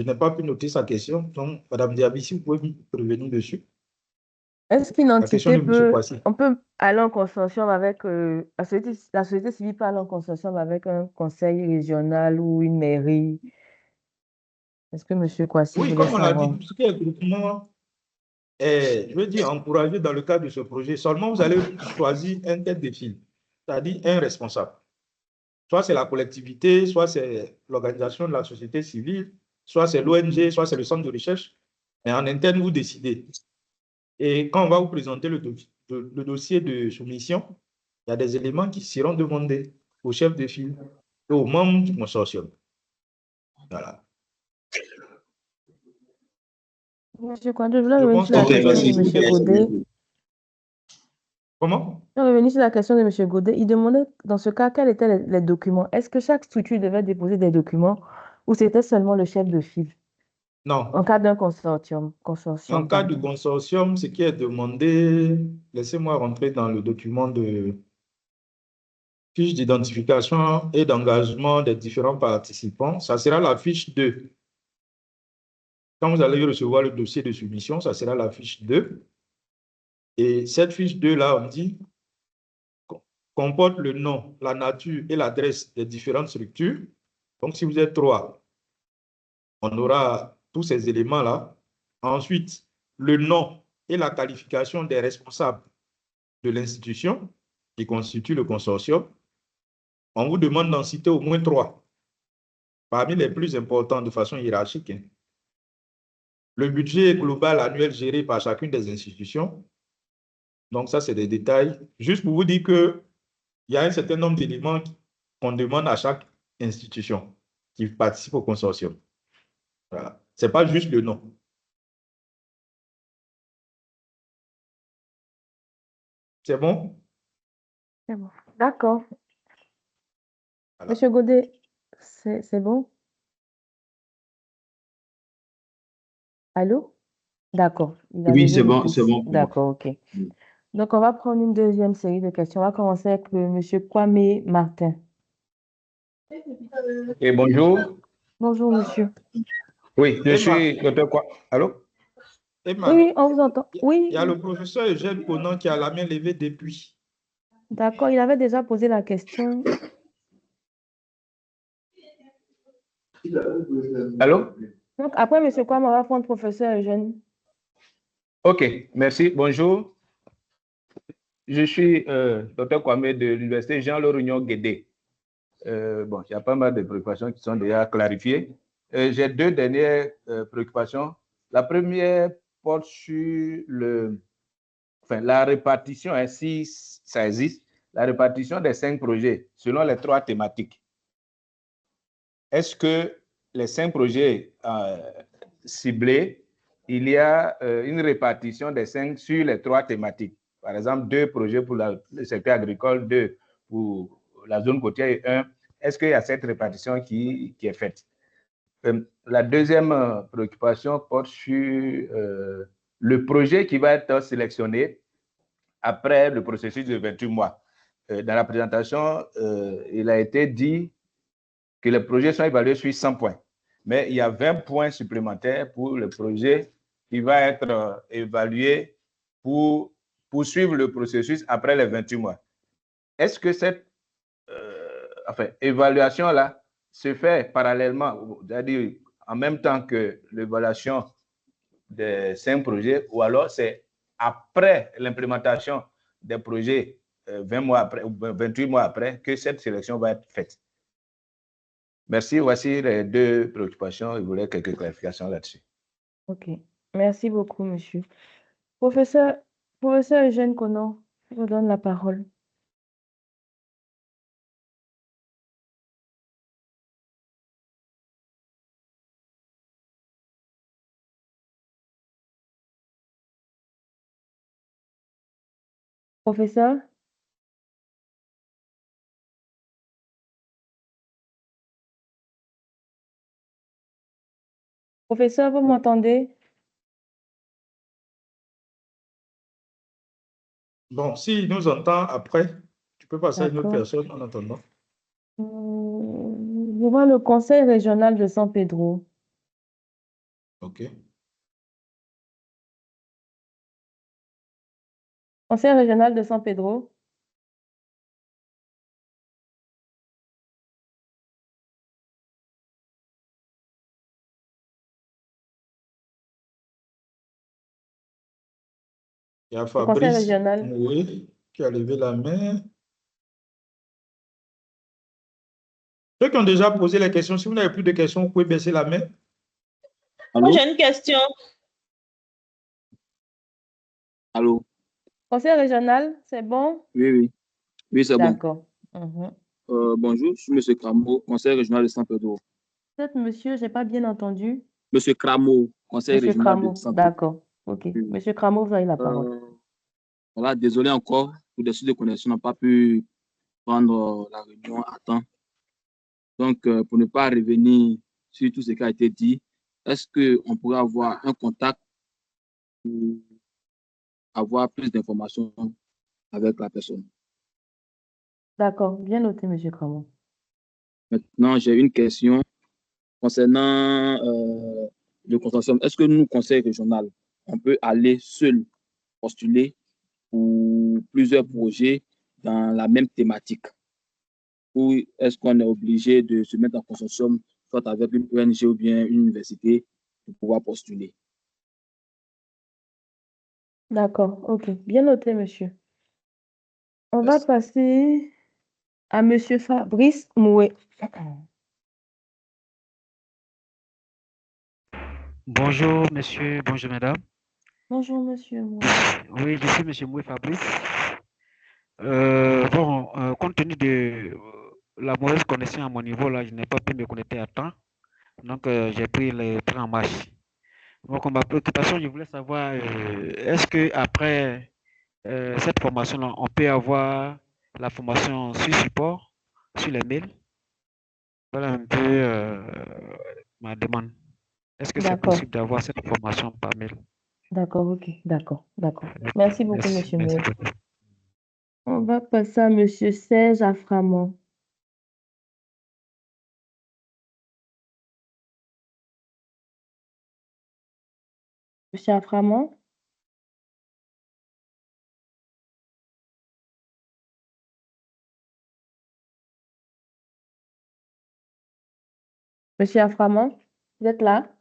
S1: n'ai pas pu noter sa question. Donc, Mme Diaby, si vous pouvez revenir dessus.
S2: Est-ce qu'une
S1: La question
S2: entité
S1: de M. Kwasi.
S2: on peut aller en consortium avec, la société civile peut aller en consortium avec un conseil régional ou une mairie? Est-ce que M. Kwasi
S1: Oui,
S2: voulait
S1: comme on l'a dit,
S2: savoir?
S1: tout ce qui est groupement est, je veux dire, encouragé dans le cadre de ce projet. Seulement, vous allez choisir un tête de file, c'est-à-dire un responsable. Soit c'est la collectivité, soit c'est l'organisation de la société civile, soit c'est l'ONG, soit c'est le centre de recherche. Mais en interne, vous décidez. Et quand on va vous présenter le dossier de soumission, il y a des éléments qui seront demandés au chef de file et aux membres du consortium. Voilà.
S2: Monsieur Kwadjo, je voulais revenir sur la question de M. Godet.
S1: Comment?
S2: Je voulais revenir sur la question de M. Godet. Il demandait, dans ce cas, quels étaient les documents? Est-ce que chaque structure devait déposer des documents ou c'était seulement le chef de file?
S1: Non.
S2: En cas d'un consortium.
S1: En cas du consortium, ce qui est demandé, laissez-moi rentrer dans le document de fiche d'identification et d'engagement des différents participants. Ça sera la fiche 2. Quand vous allez recevoir le dossier de soumission, ça sera la fiche 2. Et cette fiche 2-là, on dit, comporte le nom, la nature et l'adresse des différentes structures. Donc, si vous êtes 3, on aura tous ces éléments-là. Ensuite, le nom et la qualification des responsables de l'institution qui constitue le consortium. On vous demande d'en citer au moins 3, parmi les plus importants de façon hiérarchique. Le budget global annuel géré par chacune des institutions. Donc, ça, c'est des détails. Juste pour vous dire qu'il y a un certain nombre d'éléments qu'on demande à chaque institution qui participe au consortium. Voilà. Ce n'est pas juste le nom. C'est bon?
S2: C'est bon. D'accord.
S1: Voilà.
S2: Monsieur Godet, c'est bon? Allô? D'accord.
S13: Oui, c'est bon, c'est bon.
S2: D'accord, ok. Donc, on va prendre une deuxième série de questions. On va commencer avec monsieur Kwame Martin.
S15: Et bonjour.
S2: Bonjour, monsieur.
S15: Oui, je suis docteur Kwame. Allô?
S2: Oui, on vous entend. Oui.
S1: Il y a le professeur Eugène Conan qui a la main levée depuis.
S2: D'accord, il avait déjà posé la question.
S15: Allô?
S2: Donc, après, monsieur Kwame, on va prendre professeur Eugène.
S15: OK, merci. Bonjour. Je suis docteur Kwame de l'Université Jean-Laurent Guédé. Bon, il y a pas mal de préoccupations qui sont déjà clarifiées. J'ai deux dernières préoccupations. La première porte sur la répartition, ainsi ça existe, la répartition des 5 projets selon les 3 thématiques. Est-ce que les 5 projets ciblés, il y a une répartition des 5 sur les 3 thématiques? Par exemple, 2 projets pour le secteur agricole, 2 pour la zone côtière et 1. Est-ce qu'il y a cette répartition qui est faite? La deuxième préoccupation porte sur le projet qui va être sélectionné après le processus de 28 mois. Dans la présentation, il a été dit que les projets sont évalués sur 100 points. Mais il y a 20 points supplémentaires pour le projet qui va être évalué pour poursuivre le processus après les 28 mois. Est-ce que cette évaluation-là se fait parallèlement, c'est-à-dire en même temps que l'évaluation des 5 projets, ou alors c'est après l'implémentation des projets 20 mois après, ou 28 mois après, que cette sélection va être faite? Merci, voici les 2 préoccupations. Je voulais quelques clarifications là-dessus.
S2: OK. Merci beaucoup, monsieur. Professeur Eugène Kono, je vous donne la parole. Professeur? Professeur, vous m'entendez?
S1: Bon, s'il nous entend après, tu peux passer à une autre
S2: D'accord.
S1: personne en attendant.
S2: Je vois le conseil régional de San Pedro.
S1: OK.
S2: Conseil régional de San Pedro.
S1: Il y a
S2: Le conseil
S1: Fabrice
S2: régional.
S1: Moué qui a levé la main. Ceux qui ont déjà posé les questions, si vous n'avez plus de questions, vous pouvez baisser la main.
S12: Moi, j'ai une question.
S16: Allô?
S2: Conseil régional, c'est bon?
S16: Oui, oui. Oui, c'est bon.
S2: D'accord. Mhm.
S16: Bonjour, je suis M. Cramo, conseil régional de San Pedro.
S2: Peut-être, monsieur, je n'ai pas bien entendu.
S16: M. Cramo, conseil
S2: Monsieur
S16: régional de
S2: Cramo,
S16: San Pedro.
S2: d'accord. OK.
S16: Oui.
S2: Monsieur Cramo, vous avez la parole.
S16: Voilà, désolé encore pour des soucis de connexion, on n'a pas pu prendre la réunion à temps. Donc, pour ne pas revenir sur tout ce qui a été dit, est-ce qu'on pourrait avoir un contact pour avoir plus d'informations avec la personne?
S2: D'accord. Bien noté, monsieur Cramo.
S16: Maintenant, j'ai une question concernant le consortium. Est-ce que nous, conseil régional, on peut aller seul postuler pour plusieurs projets dans la même thématique? Ou est-ce qu'on est obligé de se mettre en consortium, soit avec une ONG ou bien une université, pour pouvoir postuler?
S2: D'accord. OK. Bien noté, monsieur. On va passer à monsieur Fabrice Moué.
S17: Bonjour, monsieur, bonjour, madame.
S2: Bonjour, monsieur Moué.
S17: Oui, je suis monsieur Moué Fabrice. Compte tenu de la mauvaise connexion à mon niveau, là, je n'ai pas pu me connecter à temps. Donc, j'ai pris le train en marche. Donc, ma préoccupation, je voulais savoir, est-ce qu'après cette formation-là, on peut avoir la formation sur support, sur les mails? Voilà un peu ma demande. Est-ce que c'est
S2: D'accord.
S17: possible d'avoir cette formation par mail?
S2: D'accord, OK. D'accord. Merci beaucoup, monsieur
S17: Merci
S2: Moué.
S17: beaucoup.
S2: On va passer à monsieur Serge Aframon. Monsieur Aframon? Monsieur Aframon, vous êtes là?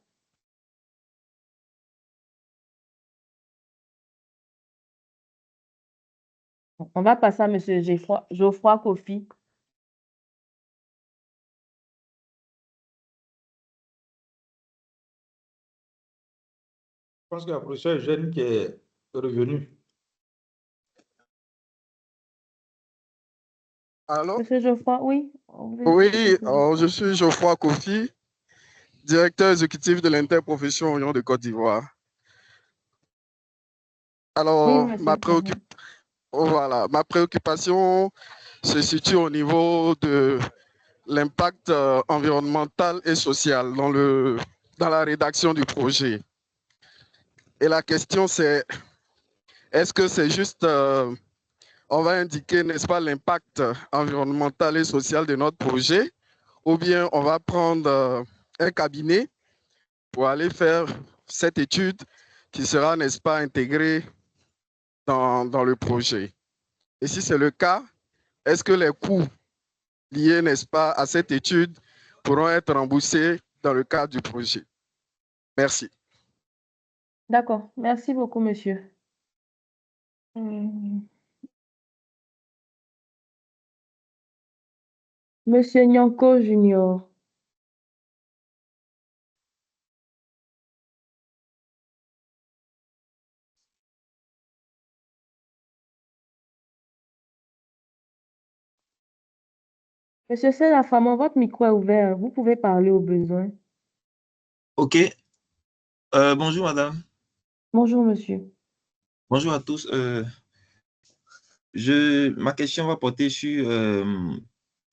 S2: On va passer à monsieur Geoffroy Kofi.
S1: Je pense qu'il y a le professeur Eugène qui est revenu.
S18: Allô?
S2: Monsieur Geoffroy, oui?
S18: Oui, je suis Geoffroy Kofi, directeur exécutif de l'Interprofession Union de Côte d'Ivoire.
S2: Oui,
S18: Alors,
S2: monsieur.
S18: voilà, ma préoccupation se situe au niveau de l'impact environnemental et social dans la rédaction du projet. Et la question c'est, est-ce que c'est juste, on va indiquer, n'est-ce pas, l'impact environnemental et social de notre projet, ou bien on va prendre un cabinet pour aller faire cette étude qui sera, n'est-ce pas, intégrée dans le projet? Et si c'est le cas, est-ce que les coûts liés, n'est-ce pas, à cette étude pourront être remboursés dans le cadre du projet? Merci.
S2: D'accord. Merci beaucoup, monsieur. Hum, Monsieur Nyanko Junior. Monsieur Selafamon, votre micro est ouvert. Vous pouvez parler au besoin.
S19: Ok. Bonjour, madame.
S2: Bonjour, monsieur.
S19: Bonjour à tous. Ma question va porter sur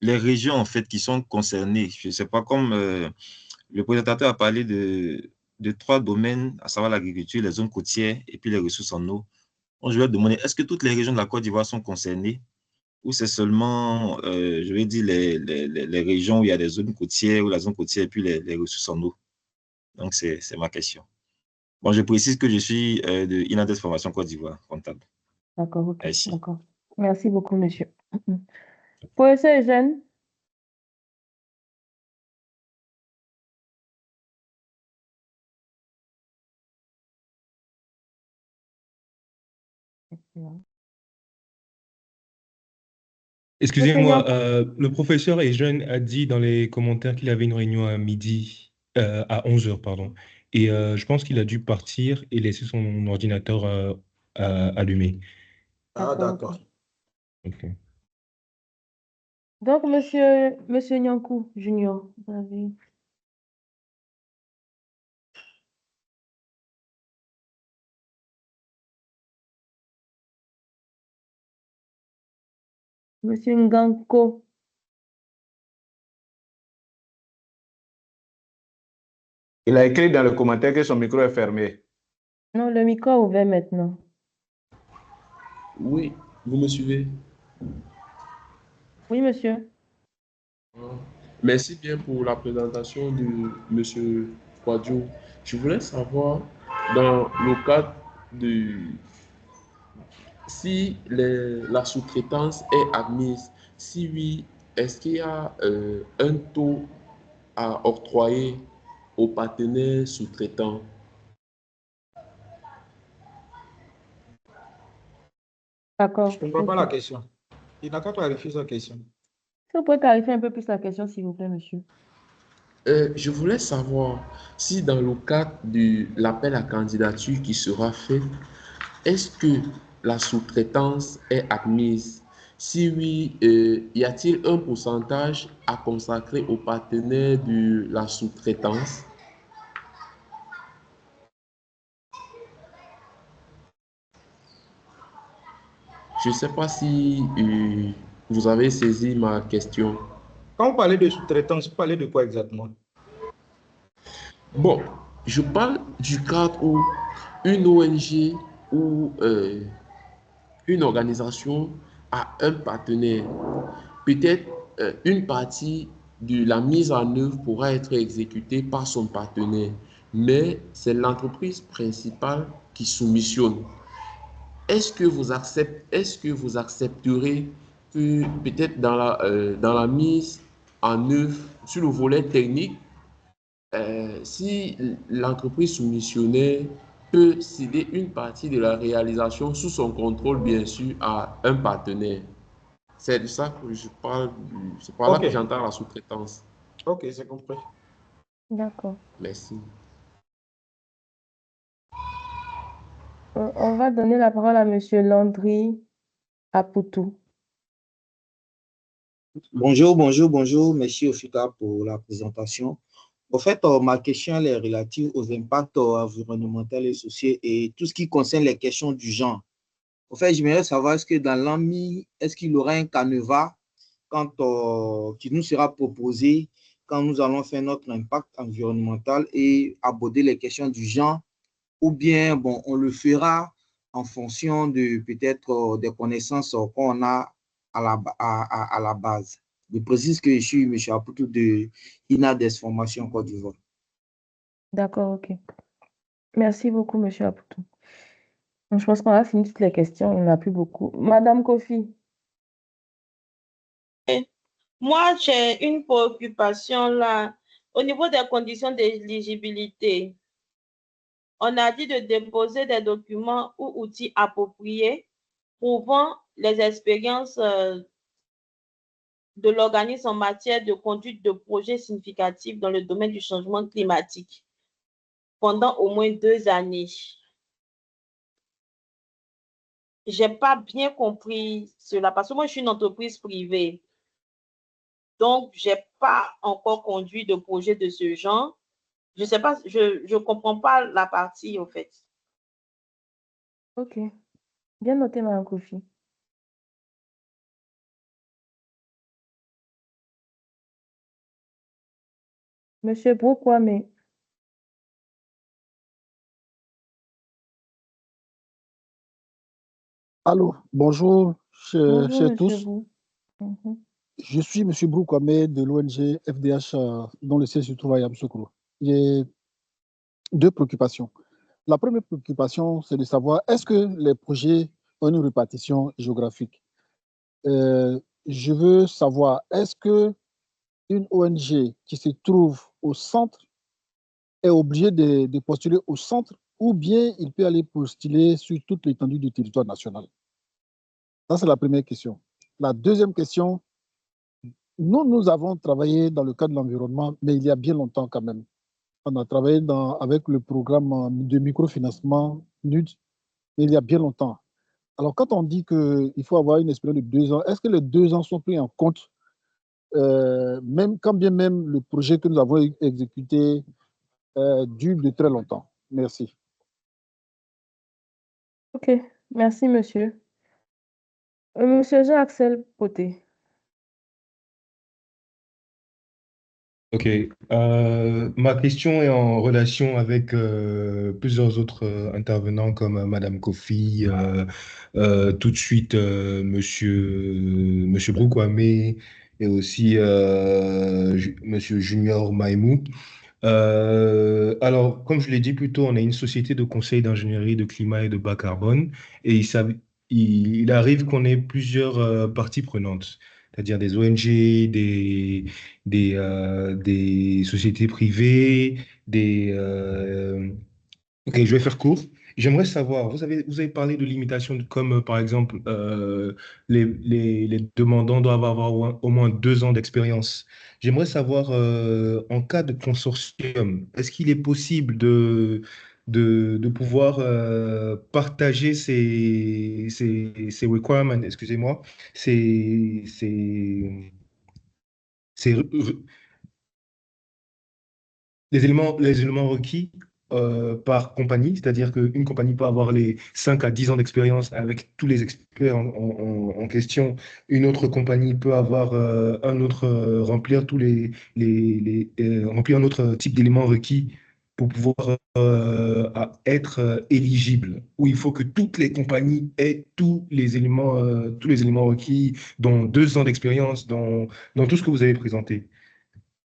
S19: les régions en fait qui sont concernées. Je ne sais pas, comme le présentateur a parlé de 3 domaines, à savoir l'agriculture, les zones côtières et puis les ressources en eau. Donc, je vais demander, est-ce que toutes les régions de la Côte d'Ivoire sont concernées ou c'est seulement, je vais dire, les régions où il y a des zones côtières ou la zone côtière et puis les ressources en eau? Donc, c'est ma question. Bon, je précise que je suis de INADES Formation Côte d'Ivoire, comptable.
S2: D'accord, ok.
S19: Merci.
S2: D'accord. Merci beaucoup, monsieur. Professeur Eugène.
S11: Excusez-moi, le professeur Eugène a dit dans les commentaires qu'il avait une réunion à midi, à 11h, pardon. Et je pense qu'il a dû partir et laisser son ordinateur allumé.
S1: Ah, d'accord.
S11: Ok.
S2: Donc, monsieur Nyankou Junior, vous avez... Monsieur Nganko.
S15: Il a écrit dans le commentaire que son micro est fermé.
S2: Non, le micro est ouvert maintenant.
S5: Oui, vous me suivez?
S2: Oui, monsieur.
S5: Merci bien pour la présentation de M. Kwadjo. Je voulais savoir, dans le cadre de si la sous-traitance est admise, si oui, est-ce qu'il y a un taux à octroyer aux partenaires sous-traitants?
S2: D'accord.
S1: Je ne comprends pas la question. Il n'a qu'à clarifier sa question.
S2: Est-ce que vous pouvez clarifier un peu plus la question, s'il vous plaît, monsieur?
S5: Je voulais savoir si dans le cadre de l'appel à candidature qui sera fait, est-ce que la sous-traitance est admise? Si oui, y a-t-il un pourcentage à consacrer aux partenaires de la sous-traitance? Je ne sais pas si vous avez saisi ma question.
S1: Quand vous parlez de sous-traitance, vous parlez de quoi exactement?
S5: Bon, je parle du cadre où une ONG ou une organisation a un partenaire. Peut-être une partie de la mise en œuvre pourra être exécutée par son partenaire, mais c'est l'entreprise principale qui soumissionne. Est-ce que vous accepterez que peut-être dans la mise en œuvre sur le volet technique, si l'entreprise soumissionnaire peut céder une partie de la réalisation sous son contrôle, bien sûr, à un partenaire? C'est de ça que je parle, c'est par là que j'entends la sous-traitance.
S1: Ok, c'est compris.
S2: D'accord.
S5: Merci.
S2: On va donner la parole à monsieur Landry Apoutou.
S20: Bonjour, merci Ofika pour la présentation. En fait, ma question elle est relative aux impacts environnementaux et sociaux et tout ce qui concerne les questions du genre. En fait, j'aimerais savoir est-ce que dans l'AMI, est-ce qu'il y aura un canevas qui nous sera proposé quand nous allons faire notre impact environnemental et aborder les questions du genre, ou bien bon, on le fera en fonction de peut-être des connaissances qu'on a à la base. Je précise que je suis M. Apoutou de INADES Formation Côte d'Ivoire.
S2: D'accord, ok. Merci beaucoup, monsieur Apoutou. Je pense qu'on a fini toutes les questions. Il n'y en a plus beaucoup. Madame Kofi.
S12: Moi, j'ai une préoccupation là. Au niveau des conditions d'éligibilité, on a dit de déposer des documents ou outils appropriés prouvant les expériences de l'organisme en matière de conduite de projets significatifs dans le domaine du changement climatique pendant au moins 2 années. Je n'ai pas bien compris cela parce que moi, je suis une entreprise privée. Donc, je n'ai pas encore conduit de projet de ce genre. Je ne sais pas, je ne comprends pas la partie, au fait.
S2: OK. Bien noté, Madame Kofi. Monsieur Broukwame.
S21: Allô, bonjour,
S2: Bonjour,
S21: chers
S2: Monsieur
S21: tous.
S2: Brou. Mhm.
S21: Je suis M. Broukwame de l'ONG FDH, dont le siège se trouve à Yamoussoukro. J'ai deux préoccupations. La première préoccupation, c'est de savoir est-ce que les projets ont une répartition géographique. Je veux savoir est-ce que une ONG qui se trouve au centre est obligée de postuler au centre ou bien il peut aller postuler sur toute l'étendue du territoire national. Ça, c'est la première question. La deuxième question, nous avons travaillé dans le cadre de l'environnement, mais il y a bien longtemps quand même. On a travaillé avec le programme de microfinancement NUD, mais il y a bien longtemps. Alors, quand on dit qu'il faut avoir une expérience de 2 ans, est-ce que les 2 ans sont pris en compte, même quand bien même le projet que nous avons exécuté dure de très longtemps? Merci.
S2: OK. Merci, monsieur. Monsieur Jean-Axel Poté.
S11: Ok. Ma question est en relation avec plusieurs autres intervenants comme Madame Kofi, tout de suite Monsieur Broukwame et aussi Monsieur Junior Maïmou. Alors, comme je l'ai dit plus tôt, on est une société de conseil d'ingénierie de climat et de bas carbone et il arrive qu'on ait plusieurs parties prenantes, c'est-à-dire des ONG, des sociétés privées, Ok, je vais faire court. J'aimerais savoir, vous avez parlé de limitations comme par exemple les demandants doivent avoir au moins 2 ans d'expérience. J'aimerais savoir, en cas de consortium, est-ce qu'il est possible de pouvoir partager ces requirements, excusez-moi, ces, les éléments requis par compagnie, c'est-à-dire qu'une compagnie peut avoir les 5 à 10 ans d'expérience avec tous les experts en question. Une autre compagnie peut avoir remplir remplir un autre type d'éléments requis pour pouvoir être éligible, où il faut que toutes les compagnies aient tous les éléments requis, dont 2 ans d'expérience, dans tout ce que vous avez présenté.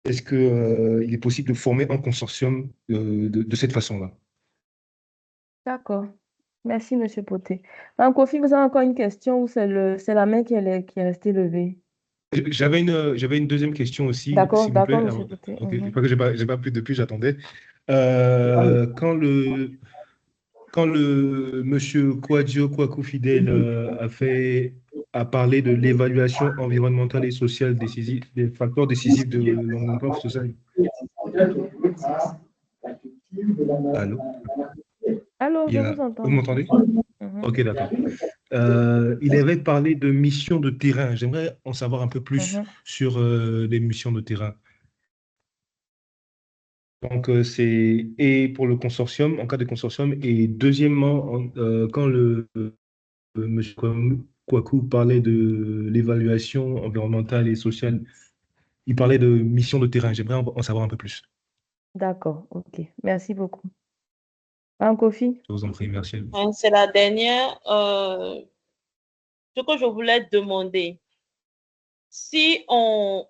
S11: Est-ce qu'il est possible de former un consortium de cette façon-là?
S2: D'accord. Merci, monsieur Poté. Madame Kofi, vous avez encore une question ou c'est la main qui est restée levée?
S11: J'avais une deuxième question aussi,
S2: D'accord,
S11: s'il vous plaît.
S2: d'accord, monsieur Poté.
S11: Ok,
S2: Mhm.
S11: je crois que j'ai pas pris depuis, j'attendais. Quand le monsieur Kouadio Kouakou Fidèle a parlé de l'évaluation environnementale et sociale décisive, des facteurs décisifs de l'emploi social. Allô?
S2: Allô, je vous entends,
S11: Vous
S2: monsieur.
S11: m'entendez?
S2: Mhm.
S11: Ok, d'accord. Il avait parlé de missions de terrain. J'aimerais en savoir un peu plus
S2: Mhm.
S11: sur les missions de terrain. Donc, c'est et pour le consortium, en cas de consortium, et deuxièmement, quand monsieur Kouakou parlait de l'évaluation environnementale et sociale, il parlait de missions de terrain. J'aimerais en savoir un peu plus.
S2: D'accord, ok. Merci beaucoup. Madame Kofi?
S11: Je vous en prie, merci.
S12: C'est la dernière. Ce que je voulais demander, si on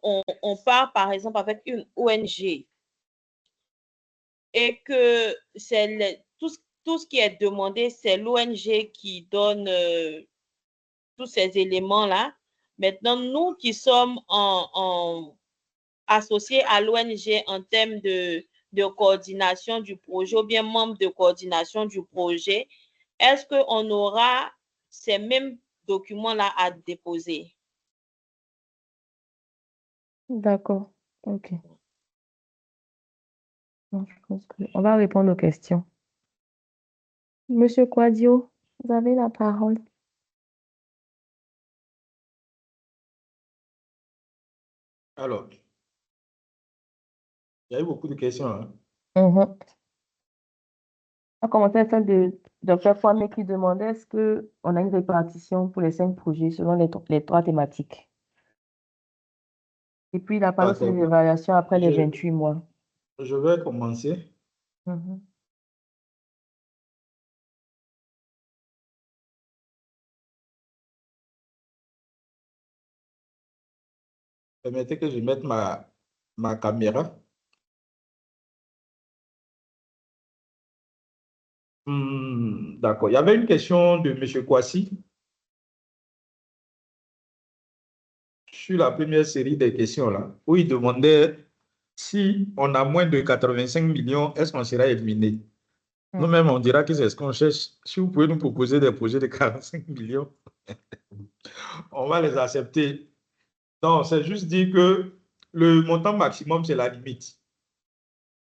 S12: part par exemple avec une ONG et que c'est tout ce qui est demandé, c'est l'ONG qui donne tous ces éléments-là. Maintenant, nous qui sommes associés à l'ONG en termes de coordination du projet ou bien membres de coordination du projet, est-ce qu'on aura ces mêmes documents-là à déposer?
S2: D'accord. OK. Donc, je pense qu'on va répondre aux questions. Monsieur Quadio, vous avez la parole.
S1: Alors, il y a eu beaucoup de questions, hein.
S2: On va commencer avec celle de Dr. Kwame qui demandait est-ce qu'on a une répartition pour les 5 projets selon les 3 thématiques. Et puis, il a parlé sur les évaluations après les 28 mois.
S1: Je vais commencer. Permettez que je mette ma caméra. D'accord. Il y avait une question de M. Kwasi sur la première série des questions là, où il demandait si on a moins de 85 millions, est-ce qu'on sera éliminé? Nous-mêmes, on dira que c'est ce qu'on cherche. Si vous pouvez nous proposer des projets de 45 millions, on va les accepter. Non, c'est juste dire que le montant maximum, c'est la limite.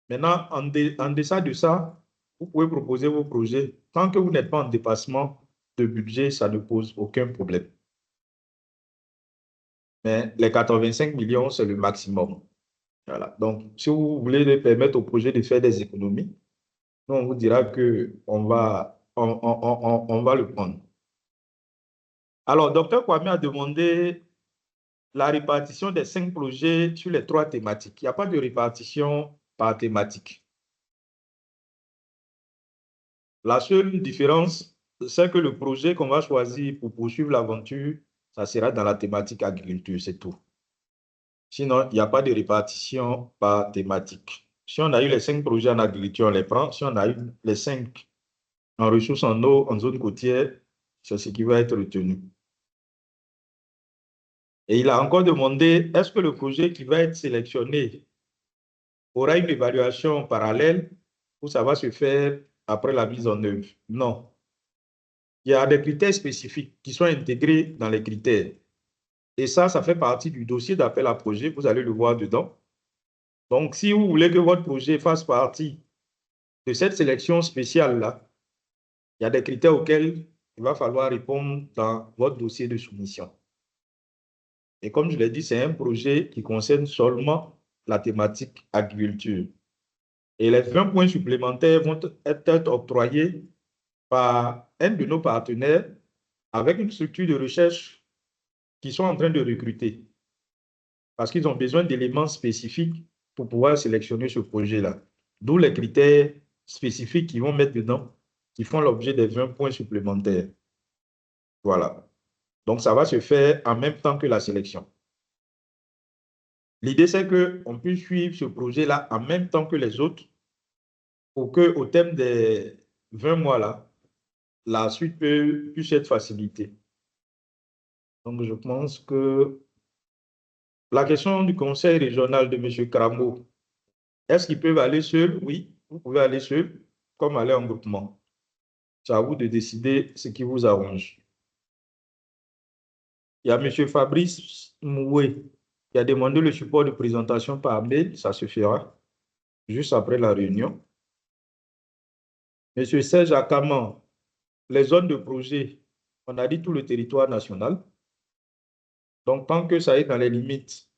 S1: Maintenant, en deçà de ça, vous pouvez proposer vos projets. Tant que vous n'êtes pas en dépassement de budget, ça ne pose aucun problème. Mais les 85 millions, c'est le maximum. Voilà. Donc, si vous voulez permettre au projet de faire des économies, nous, on vous dira qu'on va, on va le prendre. Alors, Dr. Kwame a demandé la répartition des 5 projets sur les 3 thématiques. Il n'y a pas de répartition par thématique. La seule différence, c'est que le projet qu'on va choisir pour poursuivre l'aventure, ça sera dans la thématique agriculture, c'est tout. Sinon, il n'y a pas de répartition par thématique. Si on a eu les 5 projets en agriculture, on les prend. Si on a eu les 5 en ressources en eau, en zone côtière, c'est ce qui va être retenu. Et il a encore demandé, est-ce que le projet qui va être sélectionné aura une évaluation parallèle ou ça va se faire après la mise en œuvre? Non. Il y a des critères spécifiques qui sont intégrés dans les critères. Et ça fait partie du dossier d'appel à projet. Vous allez le voir dedans. Donc, si vous voulez que votre projet fasse partie de cette sélection spéciale-là, il y a des critères auxquels il va falloir répondre dans votre dossier de soumission. Et comme je l'ai dit, c'est un projet qui concerne seulement la thématique agriculture. Et les 20 points supplémentaires vont être octroyés par un de nos partenaires avec une structure de recherche qui sont en train de recruter. Parce qu'ils ont besoin d'éléments spécifiques pour pouvoir sélectionner ce projet-là. D'où les critères spécifiques qu'ils vont mettre dedans, qui font l'objet des 20 points supplémentaires. Voilà. Donc, ça va se faire en même temps que la sélection. L'idée, c'est qu'on puisse suivre ce projet-là en même temps que les autres pour qu'au terme des 20 mois-là, la suite puisse être facilitée. Donc, je pense que la question du conseil régional de M. Cramo, est-ce qu'ils peuvent aller seuls? Oui, vous pouvez aller seuls, comme aller en groupement. C'est à vous de décider ce qui vous arrange. Il y a M. Fabrice Moué qui a demandé le support de présentation par mail, ça se fera juste après la réunion. M. Serge Akaman, les zones de projet, on a dit tout le territoire national. Donc, tant que ça est dans les limites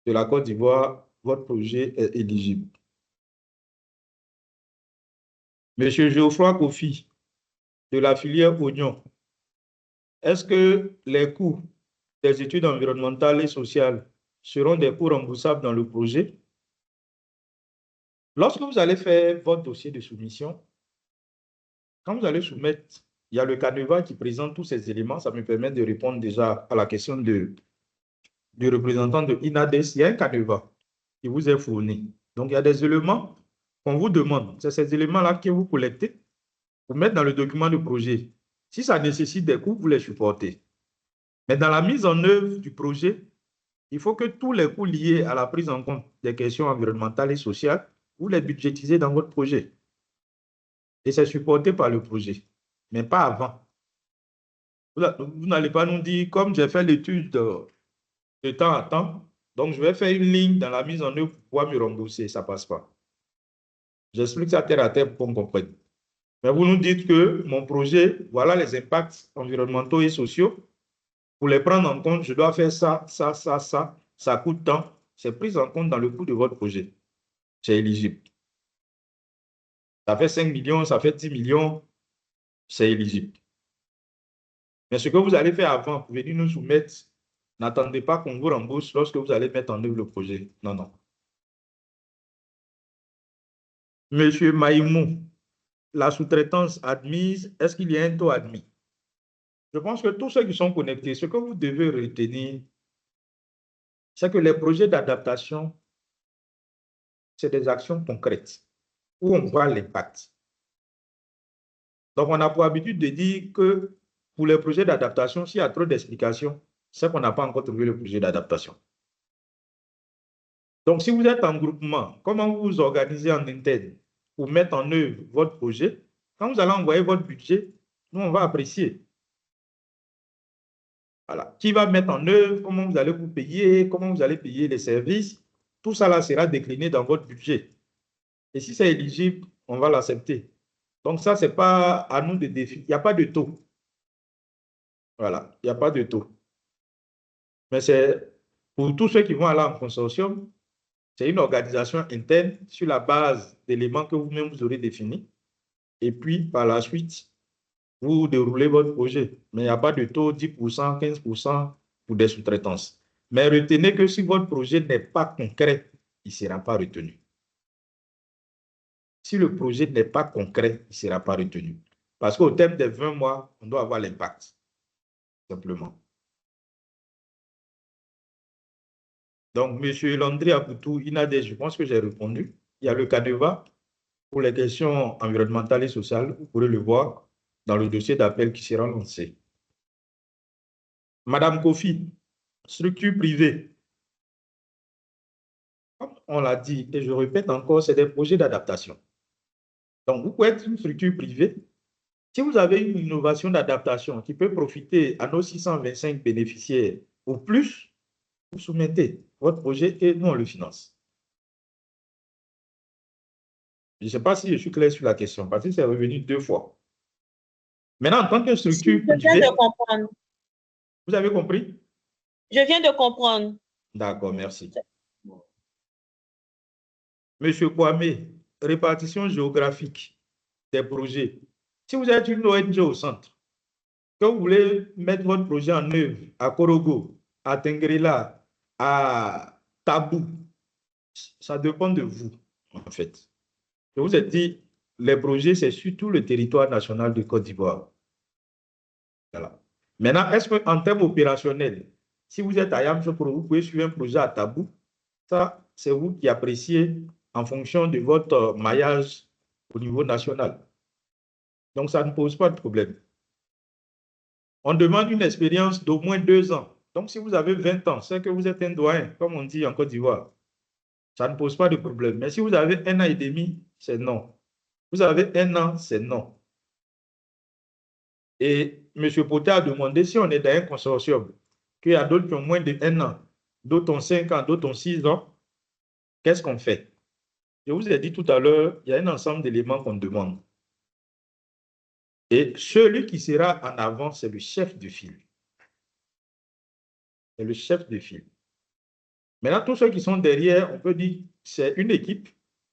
S1: de la Côte d'Ivoire, votre projet est éligible. M. Geoffroy Kofi, de la filière oignon, est-ce que les coûts des études environnementales et sociales seront des coûts remboursables dans le projet? Lorsque vous allez faire votre dossier de soumission, quand vous allez soumettre, il y a le canevas qui présente tous ces éléments. Ça me permet de répondre déjà à la question du représentant de INADES. Il y a un canevas qui vous est fourni. Donc, il y a des éléments qu'on vous demande. C'est ces éléments-là que vous collectez Vous mettez dans le document de projet. Si ça nécessite des coûts, vous les supportez. Mais dans la mise en œuvre du projet, il faut que tous les coûts liés à la prise en compte des questions environnementales et sociales, vous les budgétisez dans votre projet. Et c'est supporté par le projet, mais pas avant. Vous n'allez pas nous dire, comme j'ai fait l'étude de temps à temps, donc je vais faire une ligne dans la mise en œuvre pour pouvoir me rembourser. Ça ne passe pas. J'explique ça terre à terre pour qu'on comprenne. Mais vous nous dites que mon projet, voilà les impacts environnementaux et sociaux. Pour les prendre en compte, je dois faire ça, ça, ça, ça. Ça coûte tant. C'est pris en compte dans le coût de votre projet. C'est éligible. Ça fait 5 millions, ça fait 10 millions. C'est éligible. Mais ce que vous allez faire avant, pour venir nous soumettre, n'attendez pas qu'on vous rembourse lorsque vous allez mettre en œuvre le projet. Non, non. Monsieur Maïmou, la sous-traitance admise, est-ce qu'il y a un taux admis? Je pense que tous ceux qui sont connectés, ce que vous devez retenir, c'est que les projets d'adaptation, c'est des actions concrètes où on voit l'impact. Donc, on a pour habitude de dire que pour les projets d'adaptation, s'il y a trop d'explications, c'est qu'on n'a pas encore trouvé le projet d'adaptation. Donc, si vous êtes en groupement, comment vous vous organisez en interne pour mettre en œuvre votre projet? Quand vous allez envoyer votre budget, nous, on va apprécier. Voilà. Qui va mettre en œuvre, comment vous allez vous payer, comment vous allez payer les services, tout ça là sera décliné dans votre budget. Et si c'est éligible, on va l'accepter. Donc ça, ce n'est pas à nous de définir. Il n'y a pas de taux. Voilà, il n'y a pas de taux. Mais c'est pour tous ceux qui vont aller en consortium, c'est une organisation interne sur la base d'éléments que vous-même vous aurez définis. Et puis, par la suite, vous déroulez votre projet. Mais il n'y a pas de taux 10%, 15% pour des sous-traitances. Mais retenez que si votre projet n'est pas concret, il ne sera pas retenu. Si le projet n'est pas concret, il ne sera pas retenu. Parce qu'au terme des 20 mois, on doit avoir l'impact. Simplement. Donc, M. Landry Aboutou, INADES, je pense que j'ai répondu. Il y a le CANEVA pour les questions environnementales et sociales. Vous pourrez le voir dans le dossier d'appel qui sera lancé. Madame Kofi, structure privée. Comme on l'a dit, et je répète encore, c'est des projets d'adaptation. Donc, vous pouvez être une structure privée. Si vous avez une innovation d'adaptation qui peut profiter à nos 625 bénéficiaires ou plus, vous soumettez votre projet et nous, on le finance. Je ne sais pas si je suis clair sur la question, parce que c'est revenu 2 fois. Maintenant, en tant que structure privée...
S12: Je viens de comprendre.
S1: Vous avez compris?
S12: Je viens de comprendre.
S1: D'accord, merci. Monsieur Kwame, répartition géographique des projets. Si vous êtes une ONG au centre, que vous voulez mettre votre projet en œuvre à Korogo, à Tengrela, à Tabou, ça dépend de vous, en fait. Je vous ai dit, les projets, c'est sur tout le territoire national de Côte d'Ivoire. Voilà. Maintenant, est-ce qu'en termes opérationnels, si vous êtes à Yamoussoukro, vous pouvez suivre un projet à Tabou, ça, c'est vous qui appréciez en fonction de votre maillage au niveau national. Donc, ça ne pose pas de problème. On demande une expérience d'au moins 2 ans. Donc, si vous avez 20 ans, c'est que vous êtes un doyen, comme on dit en Côte d'Ivoire. Ça ne pose pas de problème. Mais si vous avez 1 an et demi, c'est non. Vous avez 1 an, c'est non. Et M. Poté a demandé si on est dans un consortium, qu'il y a d'autres qui ont moins de 1 an, d'autres ont 5 ans, d'autres ont 6 ans, qu'est-ce qu'on fait? Je vous ai dit tout à l'heure, il y a un ensemble d'éléments qu'on demande. Et celui qui sera en avant, c'est le chef de file. C'est le chef de file. Maintenant, tous ceux qui sont derrière, on peut dire que c'est une équipe,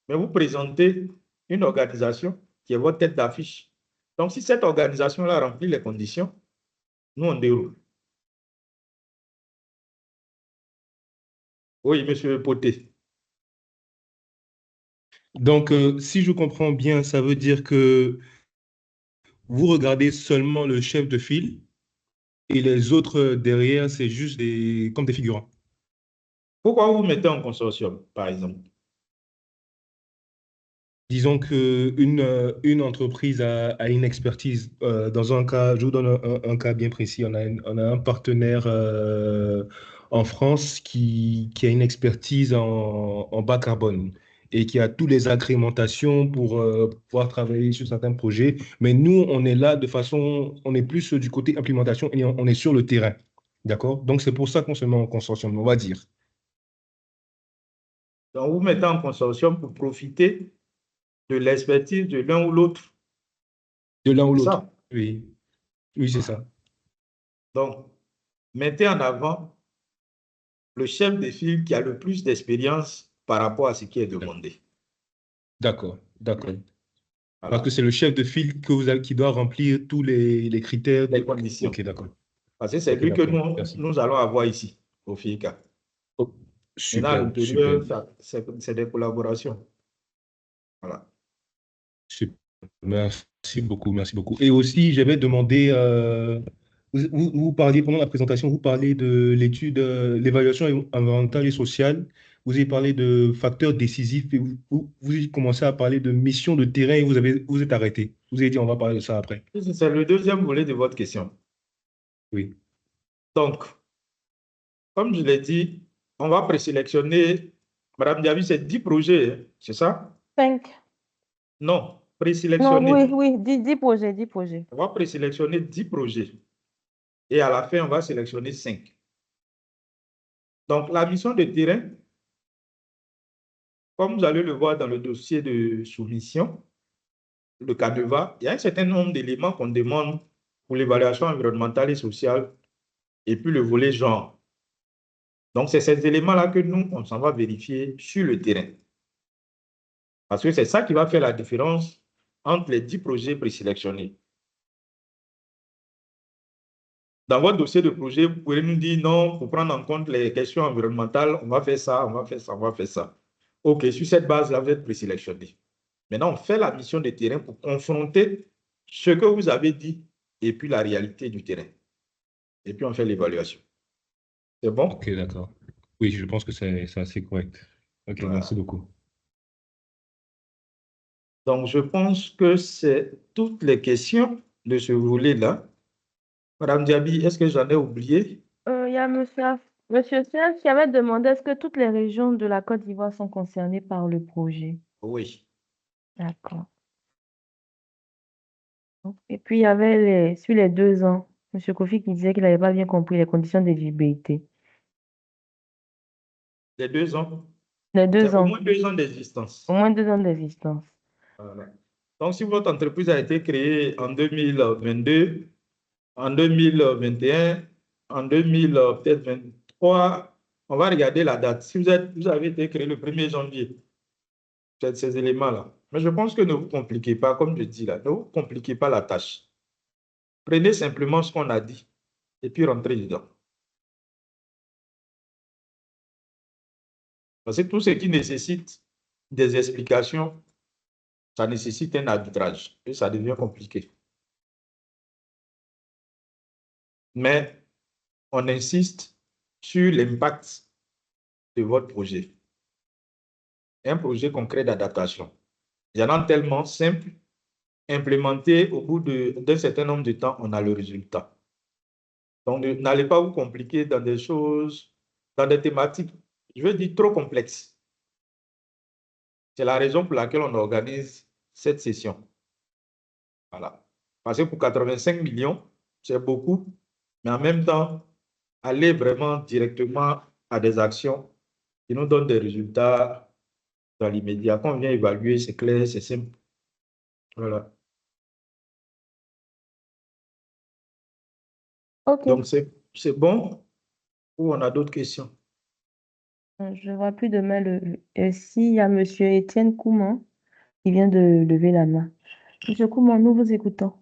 S1: mais vous présentez une organisation qui est votre tête d'affiche. Donc, si cette organisation-là remplit les conditions, nous, on déroule. Oui, monsieur Poté.
S11: Donc, si je comprends bien, ça veut dire que vous regardez seulement le chef de file et les autres derrière, c'est juste comme des figurants.
S1: Pourquoi vous mettez en consortium, par exemple?
S11: disons qu'une entreprise a une expertise. Dans un cas, je vous donne un cas bien précis. On a un partenaire en France qui a une expertise en bas carbone et qui a toutes les agrémentations pour pouvoir travailler sur certains projets. Mais nous, on est là de façon, on est plus du côté implémentation et on est sur le terrain. D'accord? Donc, c'est pour ça qu'on se met en consortium, on va dire.
S1: Donc, vous mettez en consortium pour profiter de l'expertise de l'un ou l'autre.
S11: De l'un ou
S1: C'est
S11: l'autre.
S1: ça.
S11: Oui. Oui, c'est ça.
S1: Donc, mettez en avant le chef de file qui a le plus d'expérience par rapport à ce qui est demandé.
S11: D'accord, d'accord.
S1: Voilà.
S11: Parce que c'est le chef de file qui doit remplir tous les critères.
S1: Les conditions.
S11: Ok, d'accord.
S1: Parce que c'est
S11: Ok,
S1: lui que
S11: d'accord.
S1: nous allons avoir ici, au FICA.
S11: Oh,
S1: Maintenant, à
S11: super,
S1: l'intérieur,
S11: super.
S1: c'est des collaborations. Voilà.
S11: Super. Merci beaucoup, merci beaucoup. Et aussi, j'avais demandé, vous parliez pendant la présentation, vous parlez de l'étude, l'évaluation environnementale et sociale. Vous avez parlé de facteurs décisifs et vous avez commencé à parler de mission de terrain et vous êtes arrêté. Vous avez dit, on va parler de ça après.
S1: C'est le deuxième volet de votre question.
S11: Oui.
S1: Donc, comme je l'ai dit, on va présélectionner, Madame Diaby, c'est 10 projets, hein, c'est ça?
S2: 5.
S1: Non,
S2: Non,
S1: présélectionner.
S2: oui, 10 projets, 10 projets.
S1: On va présélectionner 10 projets. Et à la fin, on va sélectionner 5. Donc, la mission de terrain, comme vous allez le voir dans le dossier de soumission, le CADEVA, il y a un certain nombre d'éléments qu'on demande pour l'évaluation environnementale et sociale, et puis le volet genre. Donc, c'est ces éléments-là que nous, on s'en va vérifier sur le terrain. Parce que c'est ça qui va faire la différence entre les 10 projets présélectionnés. Dans votre dossier de projet, vous pouvez nous dire non, pour prendre en compte les questions environnementales, on va faire ça, on va faire ça, on va faire ça. OK, sur cette base-là, vous êtes présélectionné. Maintenant, on fait la mission de terrain pour confronter ce que vous avez dit et puis la réalité du terrain. Et puis, on fait l'évaluation. C'est bon?
S11: OK, d'accord. Oui, je pense que c'est assez correct. OK,
S1: Voilà.
S11: merci beaucoup.
S1: Donc, je pense que c'est toutes les questions de ce volet-là. Madame Diaby, est-ce que j'en ai oublié?
S2: Il y a monsieur Serge qui avait demandé est-ce que toutes les régions de la Côte d'Ivoire sont concernées par le projet?
S1: Oui.
S2: D'accord. Et puis, il y avait sur les 2 ans, monsieur Kofi qui disait qu'il n'avait pas bien compris les conditions d'éligibilité.
S1: Les 2 ans?
S2: Les 2
S1: C'est au
S2: ans.
S1: moins 2 ans d'existence.
S2: Au moins 2 ans d'existence.
S1: Voilà. Donc, si votre entreprise a été créée en 2022, en 2021, en 2023, on va regarder la date. Si vous avez été créé le 1er janvier, c'est ces éléments-là. Mais je pense que ne vous compliquez pas, comme je dis là, ne vous compliquez pas la tâche. Prenez simplement ce qu'on a dit et puis rentrez dedans. Parce que tout ce qui nécessite des explications, ça nécessite un arbitrage et ça devient compliqué. Mais on insiste sur l'impact de votre projet. Un projet concret d'adaptation. Il y en a tellement simple, implémenté au bout d'un certain nombre de temps, on a le résultat. Donc, n'allez pas vous compliquer dans des choses, dans des thématiques, je veux dire, trop complexes. C'est la raison pour laquelle on organise cette session. Voilà. Parce que pour 85 millions, c'est beaucoup, mais en même temps, aller vraiment directement à des actions qui nous donnent des résultats dans l'immédiat. Quand on vient évaluer, c'est clair, c'est simple. Voilà.
S2: OK.
S1: Donc, c'est bon ou on a d'autres questions?
S2: Je ne vois plus de main. Ici, il y a monsieur Étienne Kouman qui vient de lever la main. Monsieur Kouman, nous vous écoutons.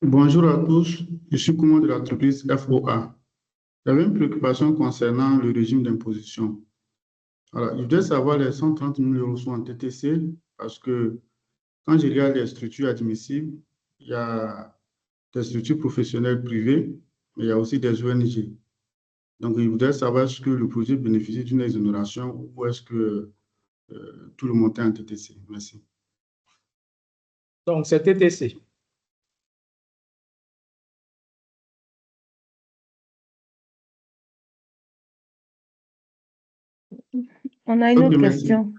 S3: Bonjour à tous, je suis Kouman de l'entreprise FOA. J'avais une préoccupation concernant le régime d'imposition. Alors, je voudrais savoir les 130 000 euros sont en TTC parce que quand je regarde les structures admissibles, il y a des structures professionnelles privées, mais il y a aussi des ONG. Donc, je voudrais savoir est-ce que le projet bénéficie d'une exonération ou est-ce que tout le montant en TTC. Merci.
S1: Donc, c'est TTC.
S2: On a une autre
S3: merci.
S2: question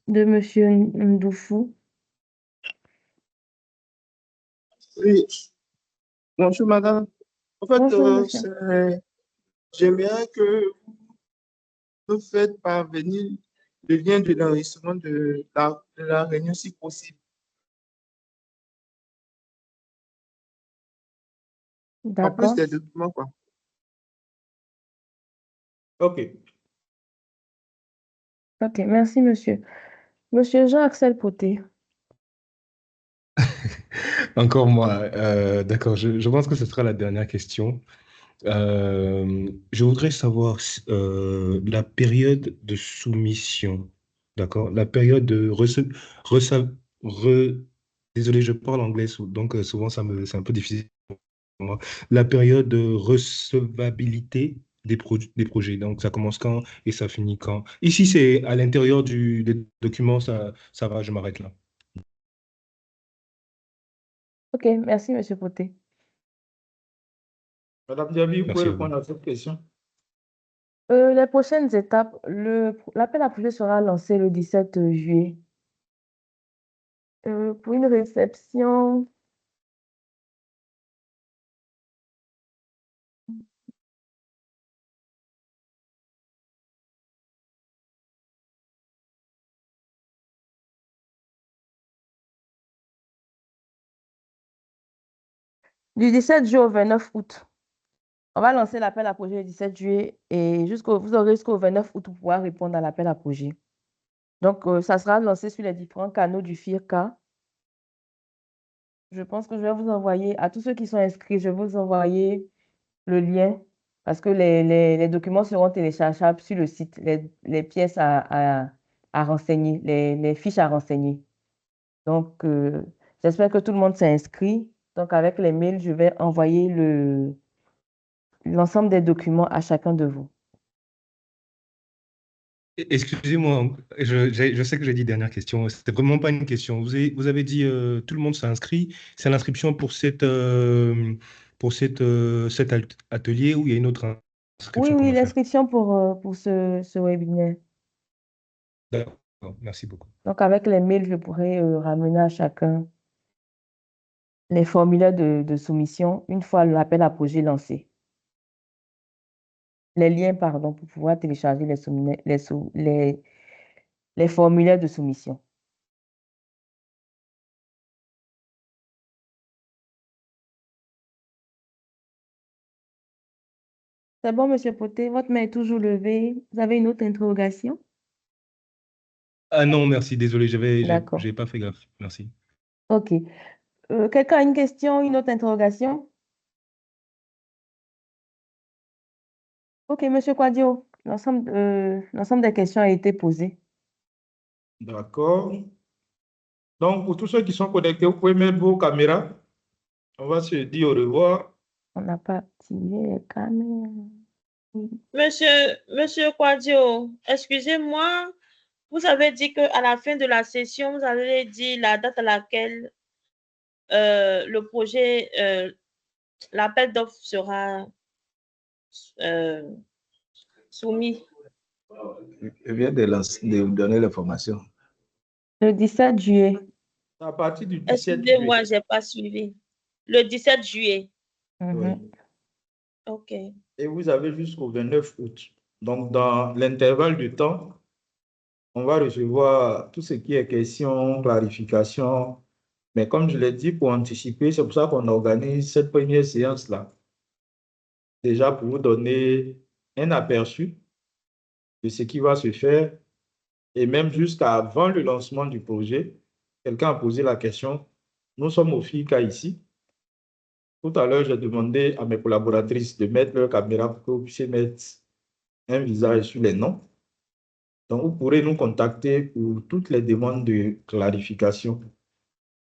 S2: de Monsieur Ndoufou.
S4: Oui, bonjour madame. En fait,
S2: Bonjour, monsieur.
S4: j'aimerais que vous nous faites parvenir le lien de l'enregistrement de la réunion si possible. En plus
S2: D'accord.
S4: des documents, quoi.
S1: OK.
S2: OK, merci, monsieur. Monsieur Jean-Axel Poté.
S11: Encore moi. D'accord, je pense que ce sera la dernière question. Je voudrais savoir la période de soumission. D'accord? La période de désolé, je parle anglais, donc souvent c'est un peu difficile pour moi. La période de recevabilité des projets. Donc, ça commence quand et ça finit quand? Ici, c'est à l'intérieur des documents, ça va, je m'arrête là.
S2: OK, merci, monsieur Poté.
S1: Madame Diaby, vous pouvez
S11: Merci à vous.
S1: répondre à cette question.
S2: Les prochaines étapes, l'appel à projet sera lancé le 17 juillet. Pour une réception, du 17 juillet au 29 août. On va lancer l'appel à projet le 17 juillet et vous aurez jusqu'au 29 août pour pouvoir répondre à l'appel à projet. Donc, ça sera lancé sur les différents canaux du FIRCA. Je pense que je vais vous envoyer, à tous ceux qui sont inscrits, je vais vous envoyer le lien parce que les documents seront téléchargeables sur le site, les pièces à renseigner, les fiches à renseigner. Donc, j'espère que tout le monde s'est inscrit. Donc, avec les mails, je vais envoyer l'ensemble des documents à chacun de vous.
S11: Excusez-moi, je sais que j'ai dit dernière question. C'était vraiment pas une question. Vous avez dit tout le monde s'est inscrit. C'est l'inscription pour cet atelier ou il y a une autre
S2: Oui,
S11: inscription qu'on
S2: oui,
S11: va faire?
S2: l'inscription pour ce webinaire.
S11: D'accord, merci beaucoup.
S2: Donc, avec les mails, je pourrai ramener à chacun les formulaires de soumission une fois l'appel à projet lancé. Les liens, pardon, pour pouvoir télécharger les formulaires de soumission. C'est bon, monsieur Poté, votre main est toujours levée. Vous avez une autre interrogation?
S11: Ah non, merci, désolé,
S2: D'accord.
S11: j'ai pas fait gaffe. Merci.
S2: OK. Quelqu'un a une question, une autre interrogation? OK, monsieur Quadio, l'ensemble des questions a été posé.
S1: D'accord. Donc, pour tous ceux qui sont connectés, vous pouvez mettre vos caméras. On va se dire au revoir.
S2: On n'a pas activé les caméras.
S12: Monsieur Quadio, excusez-moi, vous avez dit qu'à la fin de la session, vous avez dit la date à laquelle le projet, l'appel d'offres sera soumis.
S15: Je viens de donner l'information.
S2: Le 17 juillet.
S1: À partir du 17
S12: Excusez-moi,
S1: juillet.
S12: je n'ai pas suivi. Le 17 juillet.
S1: Oui.
S12: OK.
S1: Et vous avez jusqu'au 29 août. Donc, dans l'intervalle de temps, on va recevoir tout ce qui est questions, clarifications. Mais comme je l'ai dit, pour anticiper, c'est pour ça qu'on organise cette première séance-là. Déjà pour vous donner un aperçu de ce qui va se faire. Et même jusqu'avant le lancement du projet, quelqu'un a posé la question. Nous sommes au FICA ici. Tout à l'heure, j'ai demandé à mes collaboratrices de mettre leur caméra pour que vous puissiez mettre un visage sur les noms. Donc, vous pourrez nous contacter pour toutes les demandes de clarification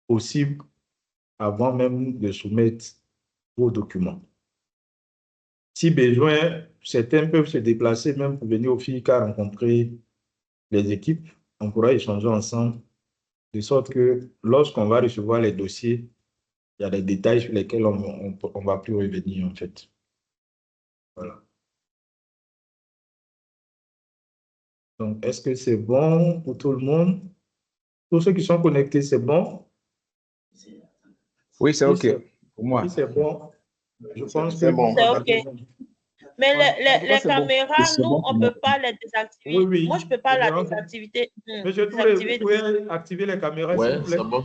S1: possibles avant même de soumettre vos documents. Si besoin, certains peuvent se déplacer même pour venir au FICA rencontrer les équipes on pourra échanger ensemble, de sorte que lorsqu'on va recevoir les dossiers, il y a des détails sur lesquels on ne va plus revenir, en fait. Voilà. Donc, est-ce que c'est bon pour tout le monde? Tous ceux qui sont connectés, c'est bon?
S15: Oui, c'est OK pour moi.
S1: Oui, c'est bon. Je pense que
S12: C'est OK. Mais les
S1: c'est bon.
S12: caméras,
S1: C'est
S12: nous,
S1: bon
S12: on ne peut pas les désactiver.
S1: Oui, oui.
S12: Moi, je ne peux pas la désactiver.
S1: Monsieur Touré, vous pouvez activer les caméras, s'il vous plaît?
S5: c'est bon.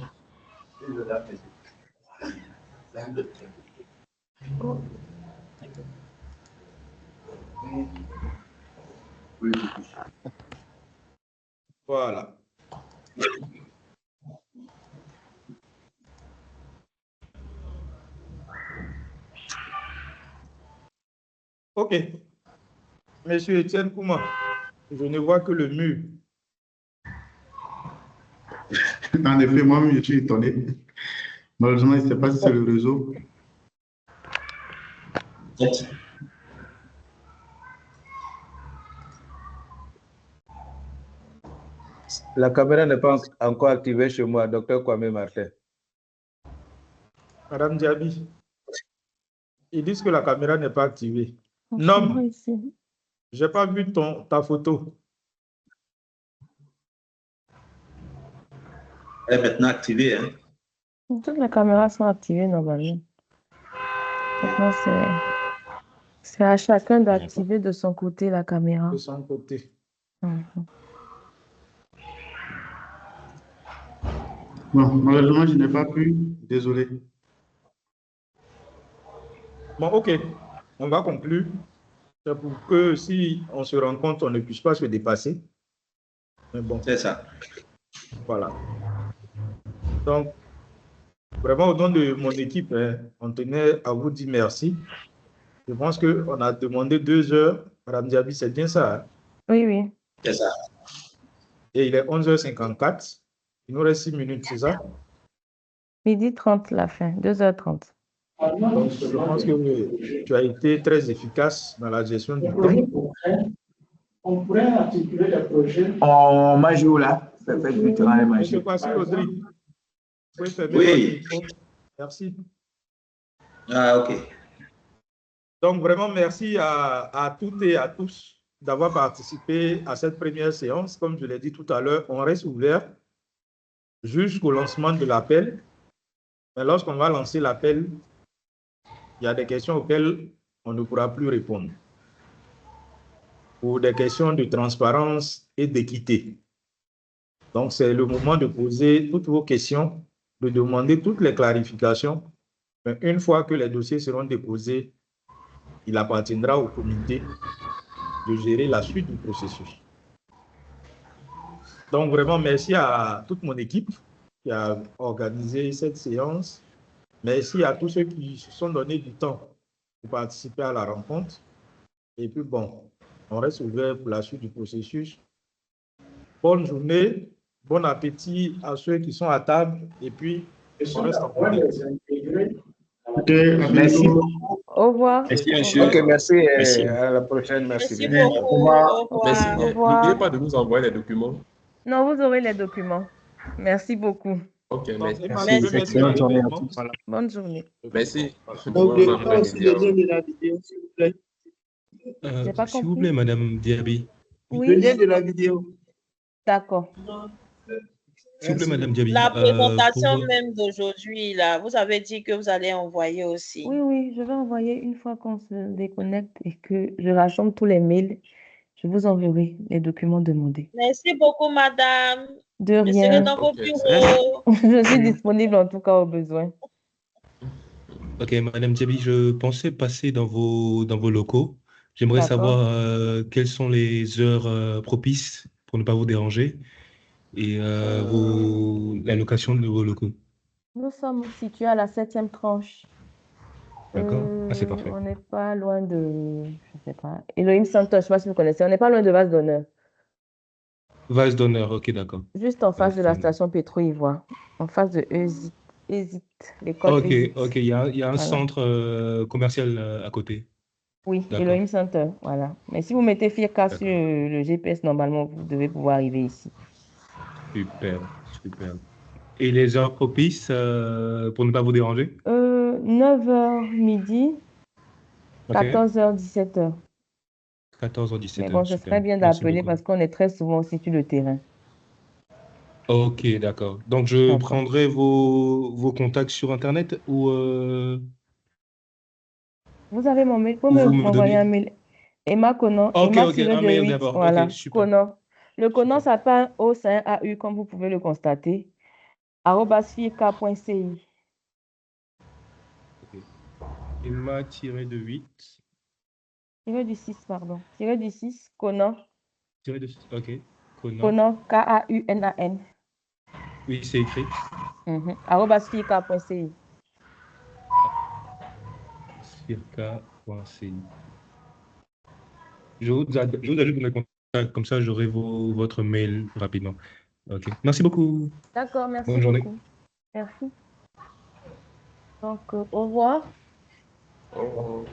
S1: Voilà. OK. Monsieur Étienne Kouma, je ne vois que le mur.
S3: En effet, moi-même, je suis étonné. Malheureusement, je ne sais pas si c'est le réseau.
S15: La caméra n'est pas encore activée chez moi, docteur Kwame Martin.
S1: Madame Diaby, ils disent que la caméra n'est pas activée. Non, je n'ai pas vu ta photo.
S14: Elle est maintenant activée. Hein?
S2: Toutes les caméras sont activées normalement. Maintenant, c'est à chacun d'activer de son côté la caméra.
S1: De son côté.
S3: Bon, malheureusement, je n'ai pas pu. Désolé.
S1: Bon, OK. On va conclure. C'est pour que si on se rend compte, on ne puisse pas se dépasser. Mais bon.
S14: C'est ça.
S1: Voilà. Donc, vraiment, au nom de mon équipe, on tenait à vous dire merci. Je pense qu'on a demandé 2 heures. Madame Diaby, c'est bien ça? Hein?
S2: Oui, oui.
S14: C'est ça.
S1: Et il est 11h54. Il nous reste 6 minutes, c'est ça?
S2: 12h30 la fin, 2h30.
S1: Donc, je pense que tu as été très efficace dans la gestion du temps.
S4: On pourrait articuler les projets.
S10: En majou là, ça fait du travail majou.
S1: Monsieur Kwasi Audrey, vous pouvez fermer
S14: Oui.
S1: votre micro. Merci.
S14: Ah, OK.
S1: Donc, vraiment, merci à toutes et à tous d'avoir participé à cette première séance. Comme je l'ai dit tout à l'heure, on reste ouvert jusqu'au lancement de l'appel. Mais lorsqu'on va lancer l'appel, il y a des questions auxquelles on ne pourra plus répondre. Pour des questions de transparence et d'équité. Donc, c'est le moment de poser toutes vos questions, de demander toutes les clarifications. Mais une fois que les dossiers seront déposés, il appartiendra au comité de gérer la suite du processus. Donc, vraiment, merci à toute mon équipe qui a organisé cette séance. Merci à tous ceux qui se sont donné du temps pour participer à la rencontre. Et puis, bon, on reste ouvert pour la suite du processus. Bonne journée, bon appétit à ceux qui sont à table. Et puis, on reste en contact.
S3: Merci.
S2: Au revoir.
S5: Merci, monsieur.
S15: OK, merci.
S5: Merci.
S15: À la prochaine. Merci.
S12: Merci beaucoup. Au revoir.
S5: Merci.
S2: Au revoir.
S5: N'oubliez pas de nous envoyer les documents.
S2: Non, vous aurez les documents. Merci beaucoup.
S5: OK, merci.
S2: Bonne journée à tous. Bonne journée.
S5: Merci.
S4: N'oubliez pas aussi le lien de la vidéo, s'il vous plaît.
S2: J'ai pas
S11: S'il vous
S2: compris.
S11: plaît, Madame Diaby.
S2: Oui.
S4: Le lien de la vidéo.
S2: D'accord.
S11: S'il vous plaît, Madame Diaby.
S12: La présentation
S11: pour-
S12: même d'aujourd'hui, là, vous avez dit que vous allez envoyer aussi.
S2: Oui, oui, je vais envoyer une fois qu'on se déconnecte et que je rassemble tous les mails. Je vous enverrai les documents demandés.
S12: Merci beaucoup, madame.
S2: De
S12: Je
S2: rien.
S12: serai dans vos bureaux.
S2: Je suis disponible en tout cas au besoin.
S11: Ok, Madame Diaby, je pensais passer dans vos locaux. J'aimerais
S2: D'accord.
S11: savoir quelles sont les heures propices pour ne pas vous déranger et la location de vos locaux.
S2: Nous sommes situés à la 7e tranche.
S11: D'accord? Ah, c'est parfait.
S2: On n'est pas loin de, je sais pas, Elohim Center, je ne sais pas si vous connaissez. On n'est pas loin de Vase d'honneur.
S11: Vase d'honneur, ok, d'accord.
S2: Juste en face de la station Pétro-Ivoire. En face de ESIT, l'école
S11: Ok,
S2: ESIT.
S11: ok, il y a un
S2: Voilà.
S11: centre commercial à côté.
S2: Oui,
S11: D'accord.
S2: Elohim Center, voilà. Mais si vous mettez FIRCA sur le GPS, normalement, vous devez pouvoir arriver ici.
S11: Super, super. Et les heures propices pour ne pas vous déranger?
S2: 9h midi,
S11: Ok.
S2: 14h, 17h.
S11: 14h,
S2: Mais
S11: 17h,
S2: bon, ce
S11: super.
S2: serait bien
S11: Merci
S2: d'appeler
S11: beaucoup.
S2: parce qu'on est très souvent aussi sur le terrain.
S11: Ok, d'accord. Donc, je
S2: D'accord.
S11: prendrai vos contacts sur Internet ou
S2: Vous avez mon mail, vous
S11: vous
S2: pouvez
S11: me
S2: m'envoyer un
S11: donnez...
S2: mail. Emma Conan,
S11: Ok,
S2: Emma
S11: ok,
S2: tiré
S11: un
S2: de
S11: mail
S2: 8,
S11: d'abord.
S2: voilà,
S11: Ok, super.
S2: Conan. Le Conan s'appelle O, c'est un AU, comme vous pouvez le constater, @firk.ci.
S11: Ok. Emma tiré de 8.
S2: Tiré du 6, pardon. Tiré du 6, Conan.
S11: Tiré de... Ok. Conan.
S2: Conan, Kaunan.
S11: Oui, c'est écrit.
S2: @firk.ci.
S11: Circa.ci. Je vous ajoute mes contacts, comme ça j'aurai votre mail rapidement. Ok. Merci beaucoup.
S2: D'accord, merci
S11: Bonne journée.
S2: beaucoup. Merci. Donc, au revoir.
S5: Oh.